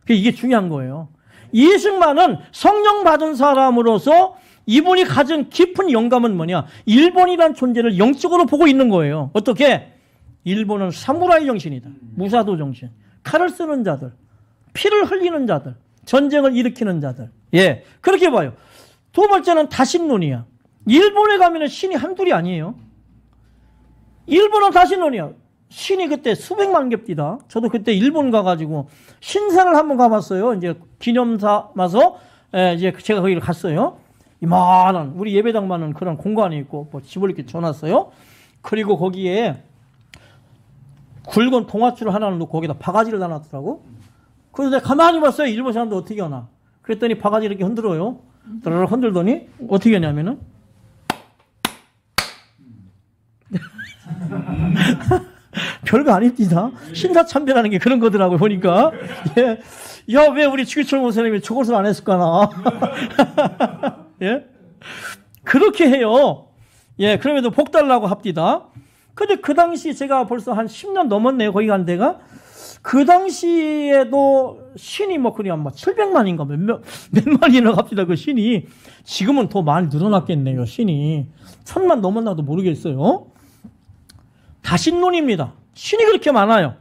A: 이게 중요한 거예요. 이승만은 성령 받은 사람으로서 이분이 가진 깊은 영감은 뭐냐? 일본이란 존재를 영적으로 보고 있는 거예요. 어떻게? 일본은 사무라이 정신이다. 무사도 정신. 칼을 쓰는 자들, 피를 흘리는 자들, 전쟁을 일으키는 자들. 예, 그렇게 봐요. 두 번째는 다신론이야. 일본에 가면 신이 한둘이 아니에요. 일본은 다신론이야. 신이 그때 수백만 겹디다. 저도 그때 일본 가가지고 신사를 한번 가봤어요. 이제 기념 삼아서 이제 제가 거기를 갔어요. 이만한 우리 예배당만은 그런 공간이 있고 뭐 집을 이렇게 줘놨어요. 그리고 거기에 굵은 동아줄을 하나를 놓고 거기다 바가지를 달아놨더라고. 그래서 내가 가만히 봤어요. 일본 사람들 어떻게 하나. 그랬더니 바가지 이렇게 흔들어요. 드르륵 흔들더니 어떻게 하냐면은 별거 아닙니다. 신사참배라는 게 그런 거더라고요, 보니까. 예. 야, 왜 우리 주기철 목사님이 저것을 안 했을까나. 예? 그렇게 해요. 예, 그럼에도 복 달라고 합디다. 근데 그 당시 제가 벌써 한 10년 넘었네요, 거기 간 데가. 그 당시에도 신이 뭐 그냥 막 700만인가 몇만이나 갑니다, 그 신이. 지금은 더 많이 늘어났겠네요, 신이. 1000만 넘었나도 모르겠어요. 다신론입니다. 신이 그렇게 많아요.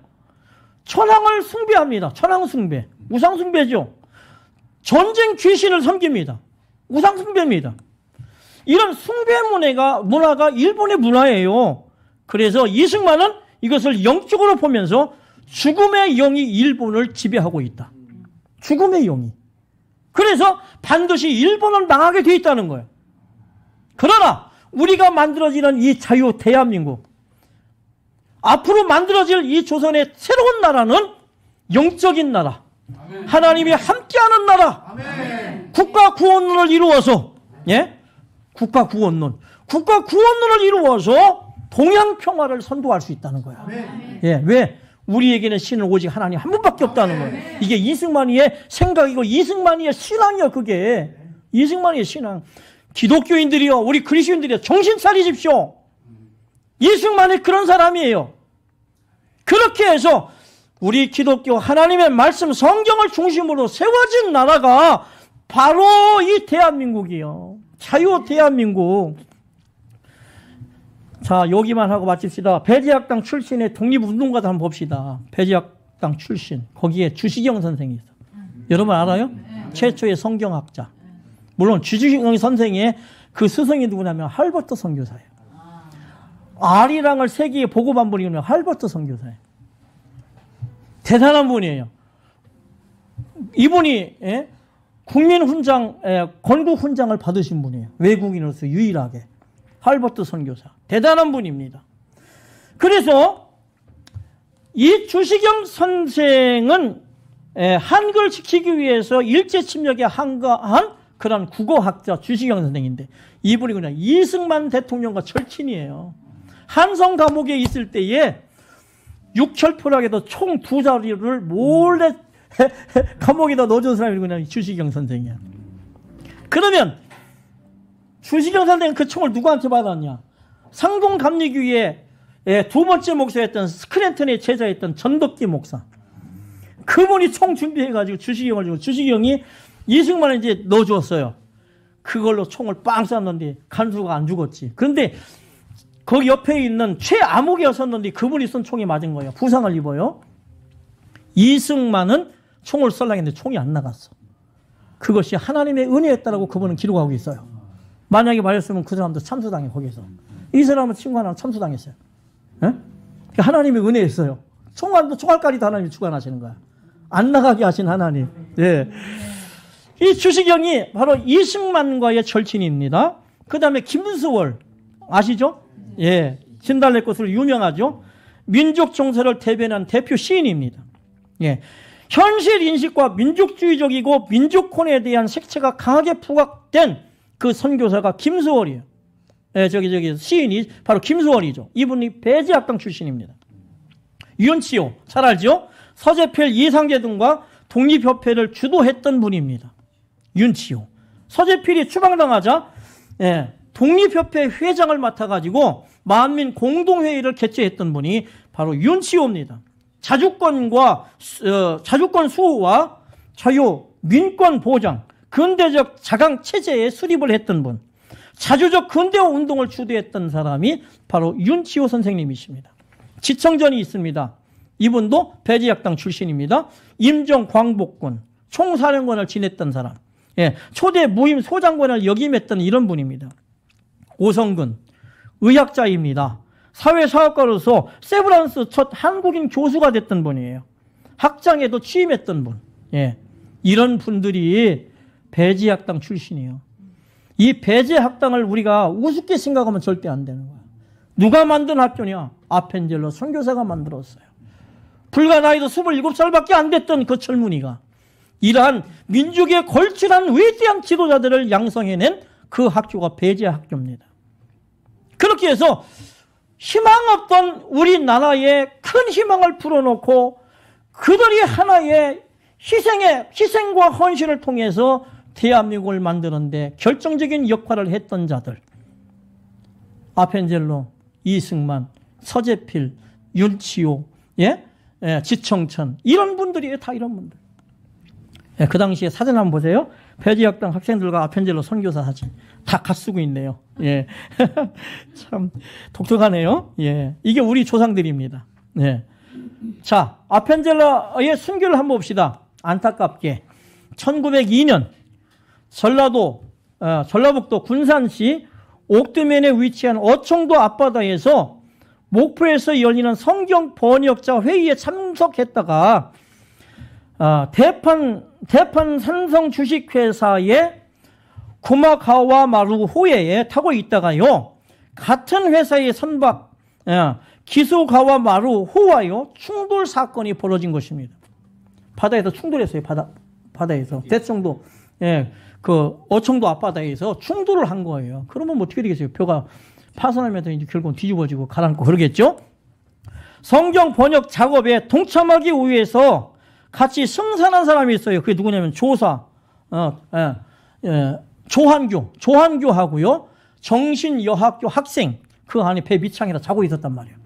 A: 천황을 숭배합니다. 천황 숭배. 우상 숭배죠. 전쟁 귀신을 섬깁니다. 우상 숭배입니다. 이런 숭배 문화가 일본의 문화예요. 그래서 이승만은 이것을 영적으로 보면서 죽음의 영이 일본을 지배하고 있다. 죽음의 영이. 그래서 반드시 일본은 망하게 돼 있다는 거예요. 그러나 우리가 만들어지는 이 자유 대한민국, 앞으로 만들어질 이 조선의 새로운 나라는 영적인 나라, 아멘. 하나님이 함께하는 나라, 아멘. 국가 구원론을 이루어서, 예? 국가 구원론을 이루어서 동양 평화를 선도할 수 있다는 거야. 아멘. 예, 왜? 우리에게는 신은 오직 하나님 한 분밖에 없다는 거예요. 이게 이승만이의 생각이고 이승만이의 신앙이요, 그게. 이승만이의 신앙. 기독교인들이요, 우리 그리스도인들이요, 정신 차리십시오. 이승만이 그런 사람이에요. 그렇게 해서 우리 기독교 하나님의 말씀 성경을 중심으로 세워진 나라가 바로 이 대한민국이요. 자유 대한민국. 자, 여기만 하고 마칩시다. 배제학당 출신의 독립운동가도 한번 봅시다. 배제학당 출신. 거기에 주시경 선생이 있어. 여러분 알아요? 최초의 성경학자. 물론 주시경 선생의 그 스승이 누구냐면 할버트 선교사예요. 아리랑을 세계에 보고만 버리는 할버트 선교사예요. 대단한 분이에요. 이분이 국민훈장, 건국훈장을 받으신 분이에요. 외국인으로서 유일하게. 할버트 선교사. 대단한 분입니다. 그래서 이 주시경 선생은 한글 지키기 위해서 일제침략에 항거한 그런 국어학자 주시경 선생인데 이분이 그냥 이승만 대통령과 절친이에요. 한성 감옥에 있을 때에 육철포락에도 총 2자리를 몰래 감옥에다 넣어준 사람이 그냥 주시경 선생이야. 그러면 주시경 선생은 그 총을 누구한테 받았냐? 상동감리교회의 두 번째 목사였던 스크랜턴의 제자였던 전덕기 목사. 그분이 총 준비해가지고 주시경을 주고 주시경이 이승만을 이제 넣어주었어요. 그걸로 총을 빵 쐈는데 간수가 안 죽었지. 그런데 거기 옆에 있는 최암흑이었었는데 그분이 쏜 총이 맞은 거예요. 부상을 입어요. 이승만은 총을 쏠려고 했는데 총이 안 나갔어. 그것이 하나님의 은혜였다라고 그분은 기록하고 있어요. 만약에 말했으면 그 사람도 참수당해 거기서. 이 사람은 친구 하나 참수당했어요. 그러니까 하나님의 은혜였어요. 총알까지도 하나님이 주관하시는 거야. 안 나가게 하신 하나님. 예. 이 주시경이 바로 이승만과의 절친입니다. 그 다음에 김수월 아시죠? 예, 진달래꽃으로 유명하죠. 민족 정서를 대변한 대표 시인입니다. 예, 현실 인식과 민족주의적이고 민족혼에 대한 색채가 강하게 부각된 그 선교사가 김수월이에요. 예, 저기 시인이 바로 김수월이죠. 이분이 배제학당 출신입니다. 윤치호 잘 알죠? 서재필, 이상재 등과 독립협회를 주도했던 분입니다. 윤치호. 서재필이 추방당하자 독립협회 회장을 맡아가지고 만민 공동회의를 개최했던 분이 바로 윤치호입니다. 자주권 수호와 자유, 민권 보장, 근대적 자강 체제에 수립을 했던 분, 자주적 근대화 운동을 주도했던 사람이 바로 윤치호 선생님이십니다. 지청전이 있습니다. 이분도 배제학당 출신입니다. 임정 광복군 총사령관을 지냈던 사람, 초대 무임 소장관을 역임했던 이런 분입니다. 오성근 의학자입니다. 사회사업가로서 세브란스 첫 한국인 교수가 됐던 분이에요. 학장에도 취임했던 분. 이런 분들이 배제학당 출신이에요. 이 배제학당을 우리가 우습게 생각하면 절대 안 되는 거야. 누가 만든 학교냐? 아펜젤러 선교사가 만들었어요. 불과 나이도 27살밖에 안 됐던 그 젊은이가 이러한 민족의 걸출한 위대한 지도자들을 양성해낸 그 학교가 배제 학교입니다. 그렇게 해서 희망 없던 우리나라에 큰 희망을 불어넣고 그들이 하나의 희생과 헌신을 통해서 대한민국을 만드는데 결정적인 역할을 했던 자들. 아펜젤로, 이승만, 서재필, 윤치호, 지청천, 이런 분들이에요. 다 이런 분들. 그 당시에 사진 한번 보세요. 배제학당 학생들과 아펜젤로 선교사 사진. 다 같이 쓰고 있네요. 예. 참 독특하네요. 예. 이게 우리 조상들입니다. 예. 자, 아펜젤로의 순교를 한번 봅시다. 안타깝게 1902년 전라북도 군산시 옥두면에 위치한 어청도 앞바다에서 목포에서 열리는 성경 번역자 회의에 참석했다가 대판 산성 주식회사의 구마가와 마루 호에에 타고 있다가요, 같은 회사의 선박 기소가와 마루 호와요 충돌 사건이 벌어진 것입니다. 바다에서 충돌했어요. 바다에서 대청도 그 어청도 앞바다에서 충돌을 한 거예요. 그러면 뭐 어떻게 되겠어요? 벼가 파손하면서 이제 결국은 뒤집어지고 가라앉고 그러겠죠. 성경 번역 작업에 동참하기 위해서 같이 승선한 사람이 있어요. 그게 누구냐면 조한교하고요, 정신여학교 학생, 그 안에 배 밑창에다 자고 있었단 말이에요.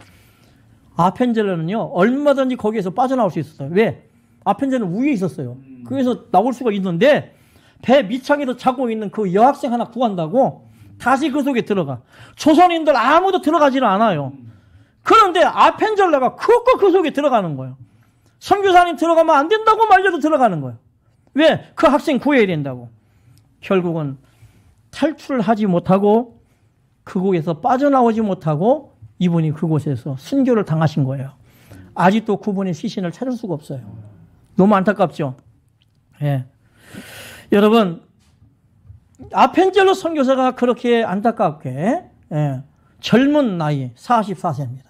A: 아펜젤로는요, 얼마든지 거기에서 빠져나올 수 있었어요. 왜? 아펜젤로는 위에 있었어요. 그래서 나올 수가 있는데 배 밑창에서 자고 있는 그 여학생 하나 구한다고 다시 그 속에 들어가. 조선인들 아무도 들어가지는 않아요. 그런데 아펜젤로가 그 속에 들어가는 거예요. 선교사님 들어가면 안 된다고 말려도 들어가는 거예요. 왜? 그 학생 구해야 된다고. 결국은 탈출을 하지 못하고 그곳에서 빠져나오지 못하고 이분이 그곳에서 순교를 당하신 거예요. 아직도 그분의 시신을 찾을 수가 없어요. 너무 안타깝죠? 예. 여러분, 아펜젤로 선교사가 그렇게 안타깝게 젊은 나이에 44세입니다.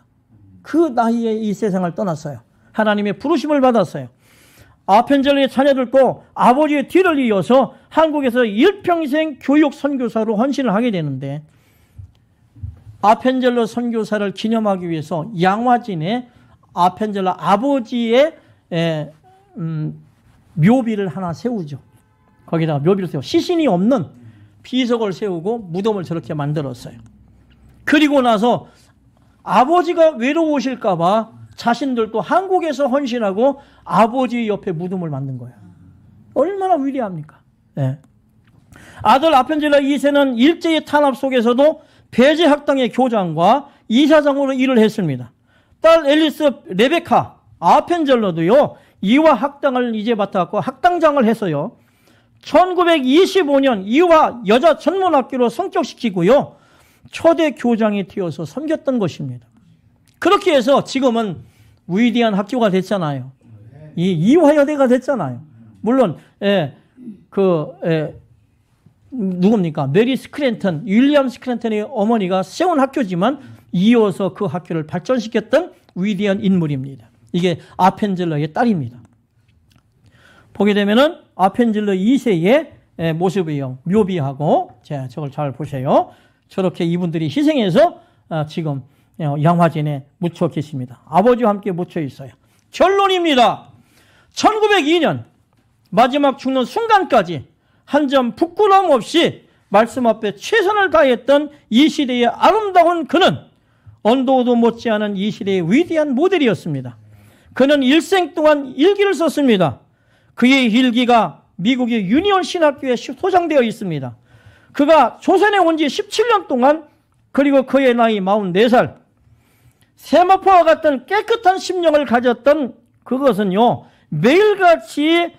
A: 그 나이에 이 세상을 떠났어요. 하나님의 부르심을 받았어요. 아펜젤로의 자녀들도 아버지의 뒤를 이어서 한국에서 일평생 교육 선교사로 헌신을 하게 되는데, 아펜젤로 선교사를 기념하기 위해서 양화진에 아펜젤로 아버지의 묘비를 하나 세우죠. 거기다가 묘비를 세우고 시신이 없는 비석을 세우고 무덤을 저렇게 만들었어요. 그리고 나서 아버지가 외로우실까 봐 자신들도 한국에서 헌신하고 아버지 옆에 무덤을 만든 거예요. 얼마나 위대합니까? 네. 아들 아펜젤로 2세는 일제의 탄압 속에서도 배제학당의 교장과 이사장으로 일을 했습니다. 딸 앨리스 레베카 아펜젤로도요, 이화 학당을 이제 맡아갖고 학당장을 했어요. 1925년 이화 여자 전문학교로 성격시키고요, 초대 교장이 되어서 섬겼던 것입니다. 그렇게 해서 지금은 위대한 학교가 됐잖아요. 이 이화여대가 됐잖아요. 물론 누굽니까? 메리 스크랜턴, 윌리엄 스크랜턴의 어머니가 세운 학교지만 이어서 그 학교를 발전시켰던 위대한 인물입니다. 이게 아펜젤로의 딸입니다. 보게 되면은 아펜젤로 2세의 모습이요. 묘비하고, 자, 저걸 잘 보세요. 저렇게 이분들이 희생해서 지금 양화진에 묻혀 계십니다. 아버지와 함께 묻혀 있어요. 결론입니다. 1902년 마지막 죽는 순간까지 한 점 부끄러움 없이 말씀 앞에 최선을 다했던 이 시대의 아름다운 그는 언도도 못지않은 이 시대의 위대한 모델이었습니다. 그는 일생 동안 일기를 썼습니다. 그의 일기가 미국의 유니온 신학교에 소장되어 있습니다. 그가 조선에 온 지 17년 동안, 그리고 그의 나이 44살, 세마포와 같은 깨끗한 심령을 가졌던 그것은요, 매일같이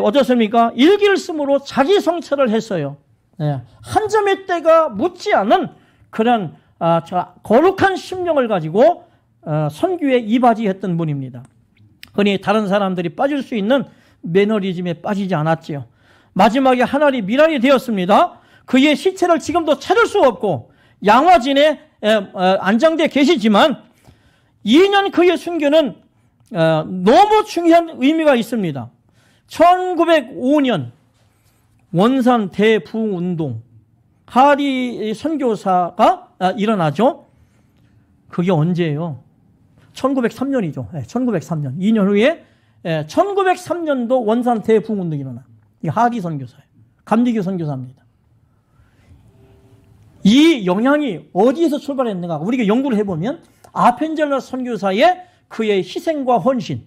A: 어떻습니까? 일기를 쓰므로 자기 성찰을 했어요. 한 점의 때가 묻지 않은 그런 거룩한 심령을 가지고 선교에 이바지했던 분입니다. 흔히 다른 사람들이 빠질 수 있는 매너리즘에 빠지지 않았지요. 마지막에 하늘이 미랄이 되었습니다. 그의 시체를 지금도 찾을 수 없고 양화진에 안장되어 계시지만 2년 그의 순교는 너무 중요한 의미가 있습니다. 1905년 원산 대부흥운동, 하리 선교사가 일어나죠. 그게 언제예요? 1903년이죠. 1903년. 2년 후에 1903년도 원산 대부흥운동이 일어나. 이 하리 선교사예요. 감리교 선교사입니다. 이 영향이 어디에서 출발했는가? 우리가 연구를 해보면 아펜젤러 선교사의 그의 희생과 헌신,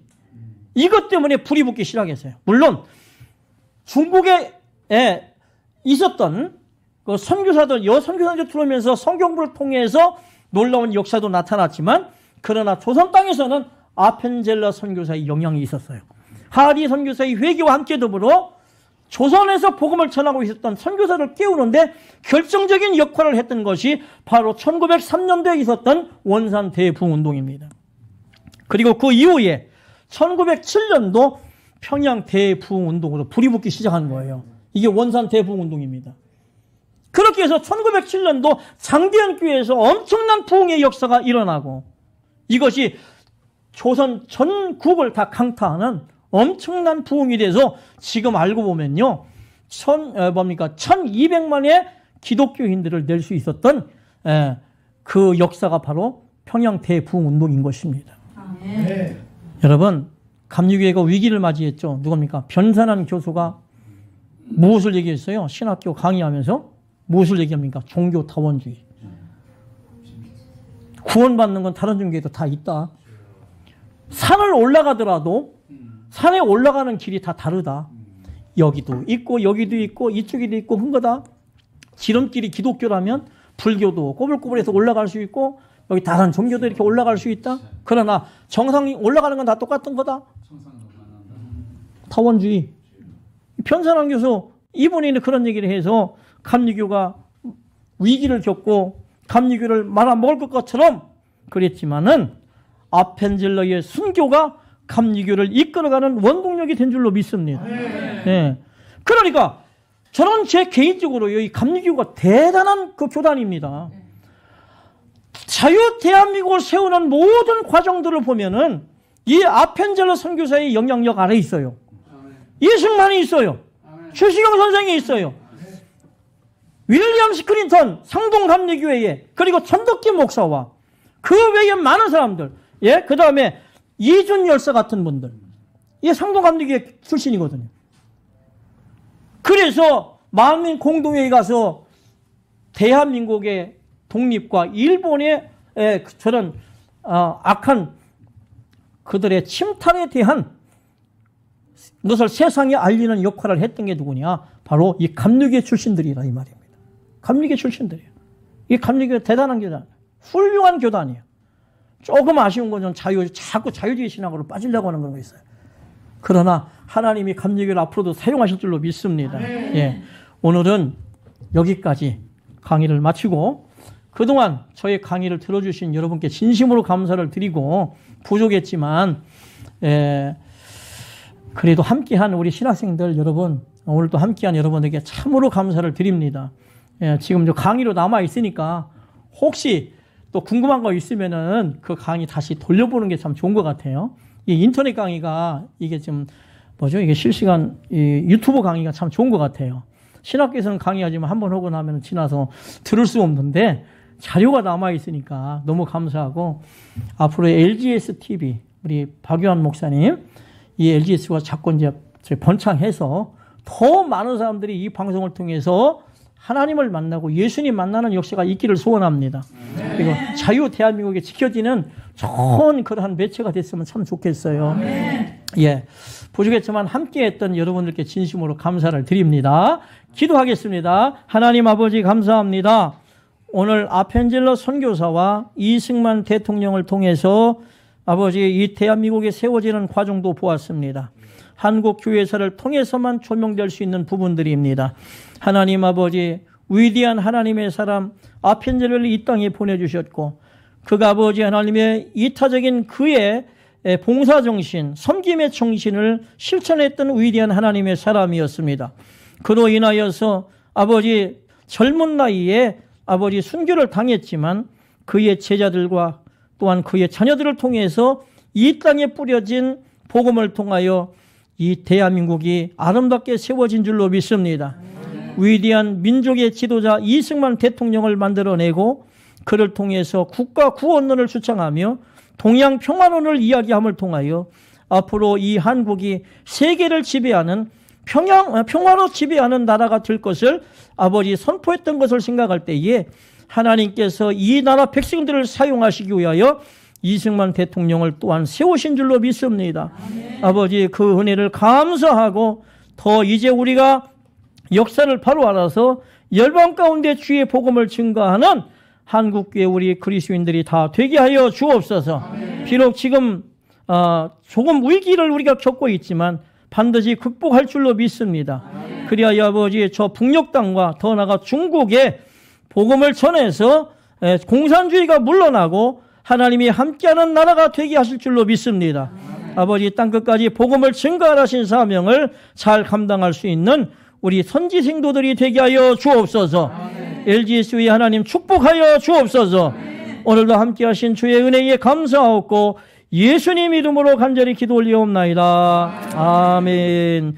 A: 이것 때문에 불이 붙기 시작했어요. 물론 중국에 있었던 그 선교사들, 여선교사들 들어오면서 성경부를 통해서 놀라운 역사도 나타났지만, 그러나 조선 땅에서는 아펜젤러 선교사의 영향이 있었어요. 하리 선교사의 회개와 함께 더불어 조선에서 복음을 전하고 있었던 선교사를 깨우는데 결정적인 역할을 했던 것이 바로 1903년도에 있었던 원산 대부흥운동입니다. 그리고 그 이후에 1907년도 평양 대부흥운동으로 불이 붙기 시작한 거예요. 이게 원산 대부흥운동입니다. 그렇게 해서 1907년도 장대현교회에서 엄청난 부흥의 역사가 일어나고, 이것이 조선 전국을 다 강타하는 엄청난 부흥이 돼서 지금 알고 보면요, 1200만의 기독교인들을 낼 수 있었던 그 역사가 바로 평양 대부흥운동인 것입니다. 네. 여러분, 감리교회가 위기를 맞이했죠. 누굽니까? 변산한 교수가 무엇을 얘기했어요? 신학교 강의하면서 무엇을 얘기합니까? 종교 타원주의. 구원받는 건 다른 종교에도 다 있다. 산을 올라가더라도 산에 올라가는 길이 다 다르다. 여기도 있고 여기도 있고 이쪽에도 있고 한 거다. 지름길이 기독교라면 불교도 꼬불꼬불해서 올라갈 수 있고 여기 다른 종교도 이렇게 올라갈 수 있다. 그러나 정상이 올라가는 건 다 똑같은 거다. 타원주의. 변산한 교수 이분이 그런 얘기를 해서 감리교가 위기를 겪고 감리교를 말아먹을 것처럼 그랬지만은 아펜젤러의 순교가 감리교를 이끌어가는 원동력이 된 줄로 믿습니다. 네. 그러니까 저는 제 개인적으로 이 감리교가 대단한 그 교단입니다. 자유 대한민국을 세우는 모든 과정들을 보면은 이 아펜젤러 선교사의 영향력 아래 있어요. 이승만이 있어요. 최시경 선생이 있어요. 윌리엄 스크린턴 상동감리교회에, 그리고 천덕기 목사와 그 외에 많은 사람들, 그 다음에 이준 열사 같은 분들, 이 상동감리교회 출신이거든요. 그래서 만민 공동회에 가서 대한민국의 독립과 일본의 저런 악한 그들의 침탈에 대한 것을 세상에 알리는 역할을 했던 게 누구냐? 바로 이 감리교 출신들이라 이 말입니다. 감리교 출신들이에요. 이 감리교 대단한 교단, 훌륭한 교단이에요. 조금 아쉬운 건 자꾸 자유주의 신학으로 빠지려고 하는 그런 거 있어요. 그러나 하나님이 감리교를 앞으로도 사용하실 줄로 믿습니다. 오늘은 여기까지 강의를 마치고, 그동안 저의 강의를 들어주신 여러분께 진심으로 감사를 드리고, 부족했지만 그래도 함께한 우리 신학생들 여러분, 오늘도 함께한 여러분에게 참으로 감사를 드립니다. 지금 저 강의로 남아있으니까 혹시 또 궁금한 거 있으면은 그 강의 다시 돌려보는 게 참 좋은 것 같아요. 이 인터넷 강의가 이게 좀 이게 실시간 이 유튜브 강의가 참 좋은 것 같아요. 신학교에서는 강의하지만 한번 하고 나면 지나서 들을 수 없는데 자료가 남아있으니까 너무 감사하고, 앞으로 LGS TV, 우리 박유한 목사님, 이 LGS가 자꾸 이제 번창해서 더 많은 사람들이 이 방송을 통해서 하나님을 만나고 예수님 만나는 역사가 있기를 소원합니다. 그리고 자유 대한민국에 지켜지는 좋은 그러한 매체가 됐으면 참 좋겠어요. 부족했지만 함께했던 여러분들께 진심으로 감사를 드립니다. 기도하겠습니다. 하나님 아버지 감사합니다. 오늘 아펜젤러 선교사와 이승만 대통령을 통해서 아버지 이 대한민국에 세워지는 과정도 보았습니다. 한국 교회사를 통해서만 조명될 수 있는 부분들입니다. 하나님 아버지, 위대한 하나님의 사람 아펜젤러를 이 땅에 보내주셨고, 그가 아버지 하나님의 이타적인 그의 봉사정신, 섬김의 정신을 실천했던 위대한 하나님의 사람이었습니다. 그로 인하여서 아버지 젊은 나이에 아버지 순교를 당했지만 그의 제자들과 또한 그의 자녀들을 통해서 이 땅에 뿌려진 복음을 통하여 이 대한민국이 아름답게 세워진 줄로 믿습니다. 위대한 민족의 지도자 이승만 대통령을 만들어내고 그를 통해서 국가 구원론을 주창하며 동양 평화론을 이야기함을 통하여 앞으로 이 한국이 세계를 지배하는 평화로 지배하는 나라가 될 것을 아버지 선포했던 것을 생각할 때에 하나님께서 이 나라 백성들을 사용하시기 위하여 이승만 대통령을 또한 세우신 줄로 믿습니다. 아버지 그 은혜를 감사하고 더 이제 우리가 역사를 바로 알아서 열방 가운데 주의 복음을 증거하는 한국교회 우리 그리스도인들이 다 되게 하여 주옵소서. 비록 지금 조금 위기를 우리가 겪고 있지만 반드시 극복할 줄로 믿습니다. 그리하여 아버지 저 북녘 땅과 더 나아가 중국에 복음을 전해서 공산주의가 물러나고 하나님이 함께하는 나라가 되게 하실 줄로 믿습니다. 아버지 땅끝까지 복음을 증거하신 사명을 잘 감당할 수 있는 우리 선지 생도들이 되게 하여 주옵소서. LGS의 하나님 축복하여 주옵소서. 오늘도 함께 하신 주의 은혜에 감사하옵고 예수님 이름으로 간절히 기도 올리옵나이다. 아멘.